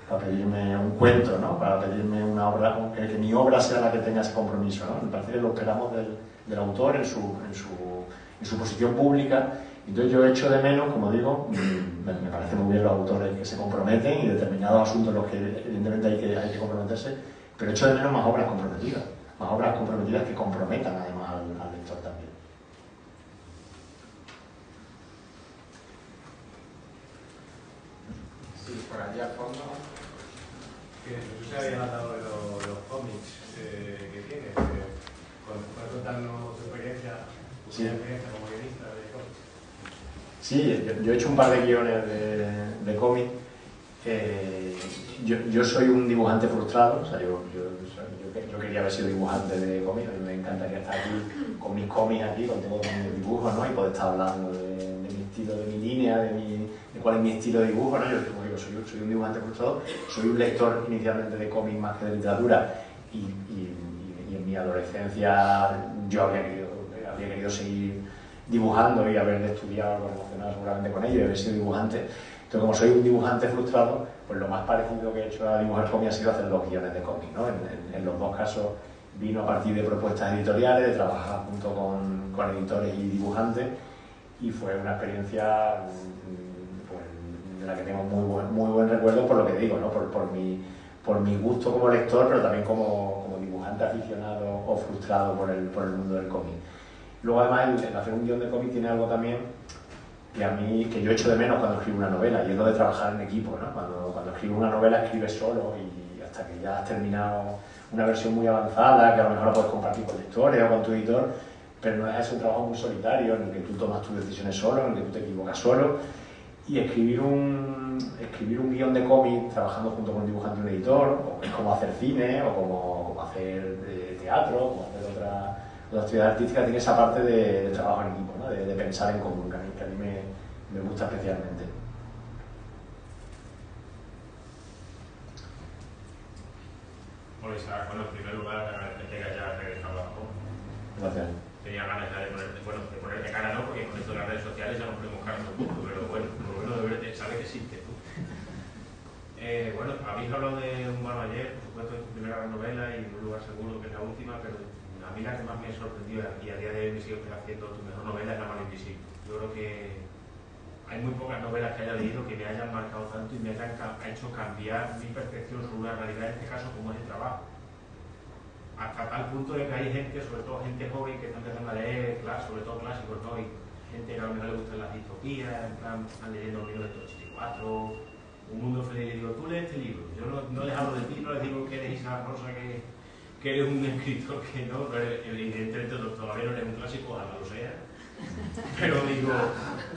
para pedirme un cuento, ¿no? Para pedirme una obra, que mi obra sea la que tenga ese compromiso, ¿no? Me parece que lo esperamos del autor en su posición pública. Entonces yo echo de menos, como digo, me parece muy bien los autores que se comprometen y determinados asuntos en los que evidentemente hay que comprometerse, pero echo de menos más obras comprometidas que comprometan además al lector también. Sí, por allí al fondo. Jesús se había hablado de los cómics que tiene. ¿Puedes contarnos tu experiencia como guionista de cómics? Sí, yo he hecho un par de guiones de cómic. Yo soy un dibujante frustrado, o sea, yo quería haber sido dibujante de cómics, a mí me encantaría estar aquí con mis cómics aquí, con todos mis dibujos, ¿no? Y poder estar hablando de mi estilo, de mi línea, de cuál es mi estilo de dibujo, ¿no? Yo digo, soy un dibujante frustrado, soy un lector inicialmente de cómics más que de literatura y en mi adolescencia yo habría querido seguir dibujando y haber estudiado algo relacionado seguramente con ello y haber sido dibujante. Entonces, como soy un dibujante frustrado, pues lo más parecido que he hecho a dibujar cómics ha sido hacer los guiones de cómics, ¿no? En los dos casos vino a partir de propuestas editoriales, de trabajar junto con editores y dibujantes, y fue una experiencia pues, de la que tengo muy buen recuerdo, por lo que digo, ¿no? por mi gusto como lector, pero también como dibujante aficionado o frustrado por el mundo del cómic. Luego, además, el hacer un guión de cómic tiene algo también que yo echo de menos cuando escribo una novela, y es lo de trabajar en equipo, ¿no? Cuando escribes una novela, escribes solo, y hasta que ya has terminado una versión muy avanzada, que a lo mejor la puedes compartir con lectores o con tu editor, pero no es un trabajo muy solitario en el que tú tomas tus decisiones solo, en el que tú te equivocas solo, y escribir un guión de cómic trabajando junto con un dibujante y un editor, o es como hacer cine, o como hacer teatro, como hacer otra actividad artística, tiene esa parte de trabajo en equipo, ¿no? de pensar en común, que a mí me gusta especialmente. Bueno, Isaac, en primer lugar, agradecerte que hayas regresado a Japón. Gracias. Tenía ganas de ponerte cara, no, porque con esto de las redes sociales ya nos ponemos cara todo el mundo, pero bueno, por lo menos de verte, sabe que existe tú. Bueno, habéis hablado de Un Humano Ayer, por supuesto, es tu primera novela y Un Lugar Seguro, que es la última, pero a mí la que más me sorprendió y a día de hoy me sigue haciendo tu mejor novela es La Mano Invisible. Yo creo que hay muy pocas novelas que haya leído que me hayan marcado tanto y me hayan hecho cambiar mi percepción sobre la realidad, en este caso como es el trabajo. Hasta tal punto de que hay gente, sobre todo gente joven, que está empezando a leer, sobre todo clásicos, ¿no? Y gente que a lo mejor le gustan las distopías, en plan, están leyendo 1984, Un Mundo Feliz, y digo, tú lees este libro. Yo no les hablo de ti, no les digo que eres Isaac Rosa, que eres un escritor que no eres, evidentemente todavía no eres un clásico, ojalá lo sea. Pero digo,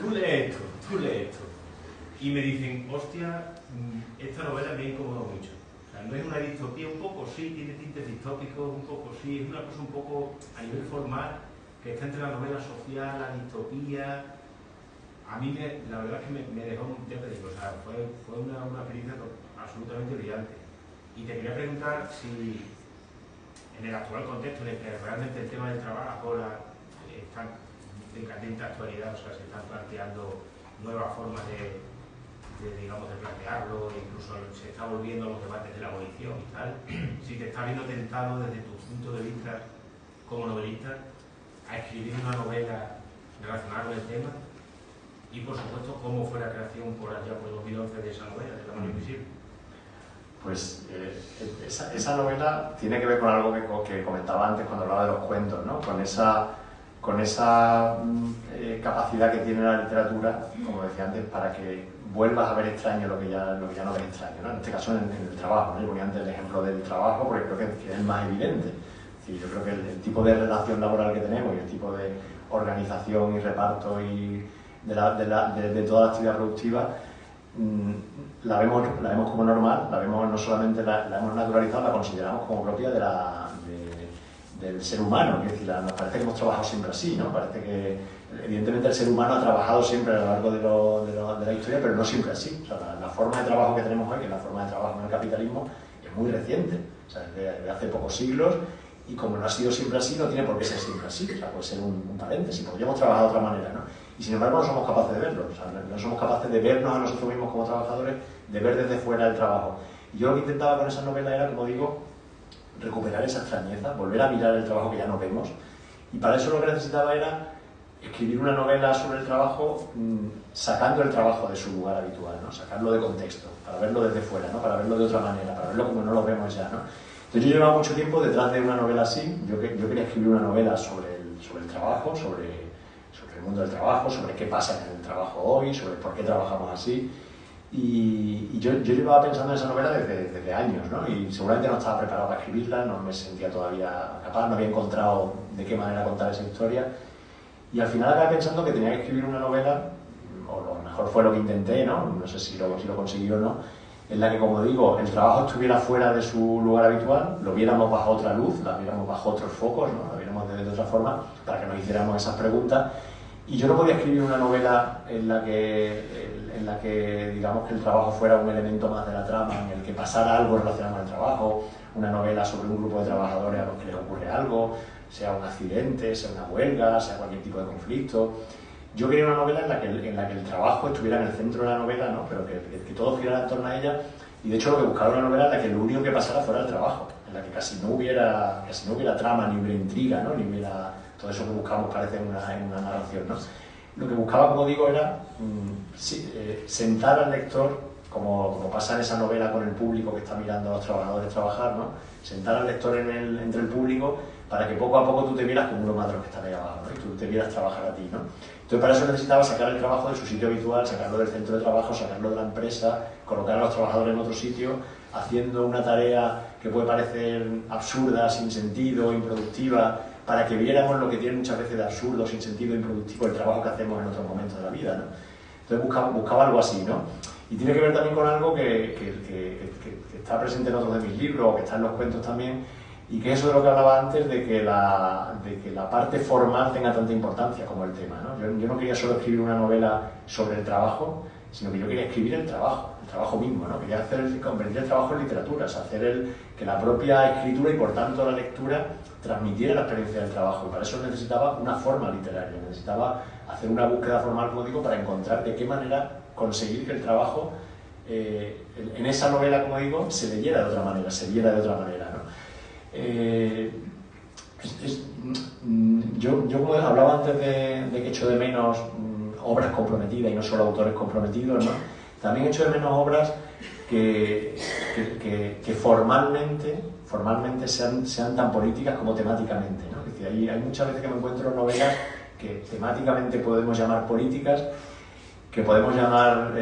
tú lees esto. Y me dicen, hostia, esta novela me ha incomodado mucho. O sea, no es una distopía, un poco sí, tiene tintes distópicos, un poco sí, es una cosa un poco a nivel formal, que está entre la novela social, la distopía. A mí la verdad es que me dejó, ya te digo, o sea, fue una experiencia absolutamente brillante. Y te quería preguntar si en el actual contexto en el que realmente el tema del trabajo está de candente actualidad, o sea, se están planteando nuevas formas de plantearlo, incluso se está volviendo a los debates de la abolición y tal, si te estás viendo tentado desde tu punto de vista como novelista a escribir una novela relacionada con el tema, y por supuesto cómo fue la creación por allá por 2011 de esa novela, de La Mano Invisible. Pues esa novela tiene que ver con algo que comentaba antes cuando hablaba de los cuentos, ¿no? Con esa capacidad que tiene la literatura, como decía antes, para que vuelvas a ver extraño lo que ya no ves extraño, ¿no? En este caso en el trabajo, ¿no? Yo ponía antes el ejemplo del trabajo porque creo que es el más evidente. Es decir, yo creo que el tipo de relación laboral que tenemos y el tipo de organización y reparto y de toda la actividad productiva la vemos como normal, no solamente la hemos naturalizado, la consideramos como propia del ser humano. Es decir, nos parece que hemos trabajado siempre así, ¿no? Parece que evidentemente el ser humano ha trabajado siempre a lo largo de la historia, pero no siempre así. O sea, la forma de trabajo que tenemos hoy, que es la forma de trabajo en el capitalismo, es muy reciente, o sea, de hace pocos siglos, y como no ha sido siempre así, no tiene por qué ser siempre así. O sea, puede ser un paréntesis, podríamos trabajar de otra manera, ¿no? Y sin embargo no somos capaces de verlo, o sea, no somos capaces de vernos a nosotros mismos como trabajadores, de ver desde fuera el trabajo. Y yo lo que intentaba con esa novela era, como digo, recuperar esa extrañeza, volver a mirar el trabajo que ya no vemos, y para eso lo que necesitaba era escribir una novela sobre el trabajo sacando el trabajo de su lugar habitual, ¿no? Sacarlo de contexto, para verlo desde fuera, ¿no? Para verlo de otra manera, para verlo como no lo vemos ya, ¿no? Entonces yo llevaba mucho tiempo detrás de una novela así. Yo quería escribir una novela sobre el trabajo, sobre el mundo del trabajo, sobre qué pasa en el trabajo hoy, sobre por qué trabajamos así. Y yo llevaba pensando en esa novela desde años, ¿no? Y seguramente no estaba preparado para escribirla, no me sentía todavía capaz, no había encontrado de qué manera contar esa historia. Y al final acabé pensando que tenía que escribir una novela, o lo mejor fue lo que intenté, ¿no? No sé si lo conseguí o no, en la que, como digo, el trabajo estuviera fuera de su lugar habitual, lo viéramos bajo otra luz, la viéramos bajo otros focos, ¿no? La viéramos de otra forma, para que nos hiciéramos esas preguntas, Y yo no podía escribir una novela en la que digamos que el trabajo fuera un elemento más de la trama, en el que pasara algo relacionado con el trabajo, una novela sobre un grupo de trabajadores a los que les ocurre algo, sea un accidente, sea una huelga, sea cualquier tipo de conflicto. Yo quería una novela en la que el trabajo estuviera en el centro de la novela, ¿no? Pero que todo girara en torno a ella, y de hecho lo que buscaba una novela en la que lo único que pasara fuera el trabajo, en la que casi no hubiera trama, ni hubiera intriga, ¿no? Ni hubiera todo eso que buscamos, parece, en una narración, ¿no? Lo que buscaba, como digo, era sentar al lector, como pasa en esa novela con el público que está mirando a los trabajadores trabajar, ¿no? Sentar al lector entre el público para que poco a poco tú te vieras como uno más de los que están ahí abajo, ¿no? Y tú te vieras trabajar a ti, ¿no? Entonces, para eso necesitaba sacar el trabajo de su sitio habitual, sacarlo del centro de trabajo, sacarlo de la empresa, colocar a los trabajadores en otro sitio, haciendo una tarea que puede parecer absurda, sin sentido, improductiva, para que viéramos lo que tiene muchas veces de absurdo, sin sentido, improductivo el trabajo que hacemos en otros momentos de la vida, ¿no? Entonces buscaba algo así, ¿no? Y tiene que ver también con algo que está presente en otros de mis libros, o que está en los cuentos también, y que eso de lo que hablaba antes, de que la parte formal tenga tanta importancia como el tema, ¿no? Yo no quería solo escribir una novela sobre el trabajo, sino que yo quería escribir el trabajo mismo, ¿no? Quería convertir el trabajo en literatura, o sea, hacer que la propia escritura y por tanto la lectura transmitiera la experiencia del trabajo, y para eso necesitaba una forma literaria, necesitaba hacer una búsqueda formal, como digo, para encontrar de qué manera conseguir que el trabajo en esa novela, como digo, se leyera de otra manera, se viera de otra manera, ¿no? Yo como hablaba antes de que echo de menos obras comprometidas y no solo autores comprometidos, ¿no? También echo de menos obras que formalmente sean tan políticas como temáticamente, ¿no? Es decir, hay muchas veces que me encuentro novelas que temáticamente podemos llamar políticas, que podemos llamar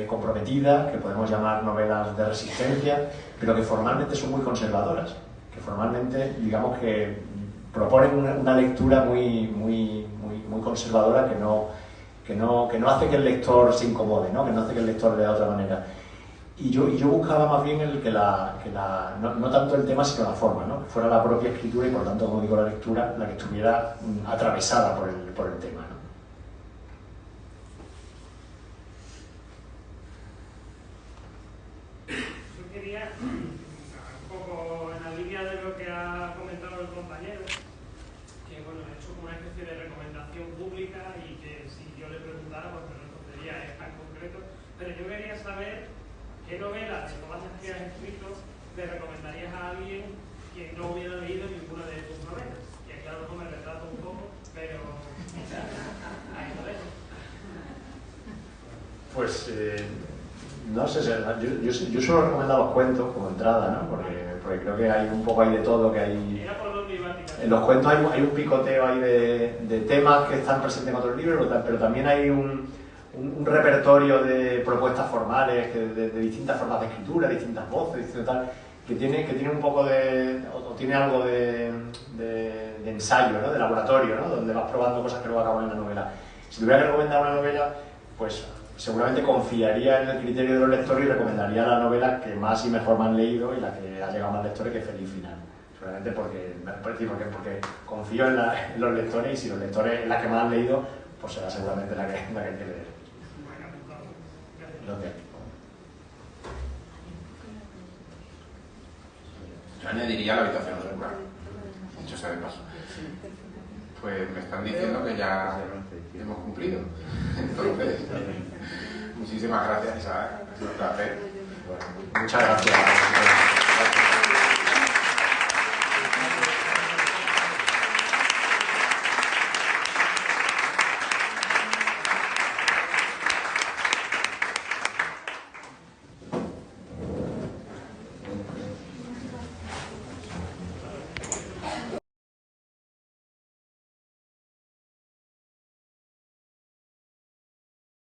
comprometidas, que podemos llamar novelas de resistencia, pero que formalmente son muy conservadoras, que formalmente, digamos, que proponen una lectura muy conservadora que no hace que el lector se incomode, ¿no? Que no hace que el lector lea de otra manera. Y yo buscaba más bien no tanto el tema, sino la forma, ¿no? Que fuera la propia escritura y, por tanto, como digo, la lectura, la que estuviera atravesada por el tema, ¿no? Yo quería, un poco en la línea de lo que ha comentado el compañero, que bueno, he hecho como una especie de recomendación pública y que si yo le preguntara, pues me respondería esta en concreto, pero yo quería saber qué novelas de todas las que has escrito le recomendarías a alguien que no hubiera leído ninguna de tus novelas. Y aquí a lo mejor me retrato un poco, pero ahí lo dejo. Pues no sé, yo suelo recomendar los cuentos como entrada, ¿no? Porque creo que hay un poco ahí de todo, que hay... Era por donde iba a tirar. En los cuentos hay un picoteo ahí de temas que están presentes en otros libros, pero también hay un repertorio de propuestas formales, de distintas formas de escritura, distintas voces, distinto tal, que tiene un poco o tiene algo de ensayo, ¿no? De laboratorio, ¿no? Donde vas probando cosas que luego acaban en la novela. Si tuviera que recomendar una novela, pues seguramente confiaría en el criterio de los lectores y recomendaría la novela que más y mejor me han leído y la que ha llegado a más lectores, que es Feliz Final. Seguramente porque confío en los lectores, y si los lectores es la que más han leído, pues será seguramente la que hay que leer. Yo añadiría La habitación oscura, dicho sea de paso. Pues me están diciendo que ya hemos cumplido. Entonces, muchísimas gracias, Isaac. Ha sido un placer. Muchas gracias.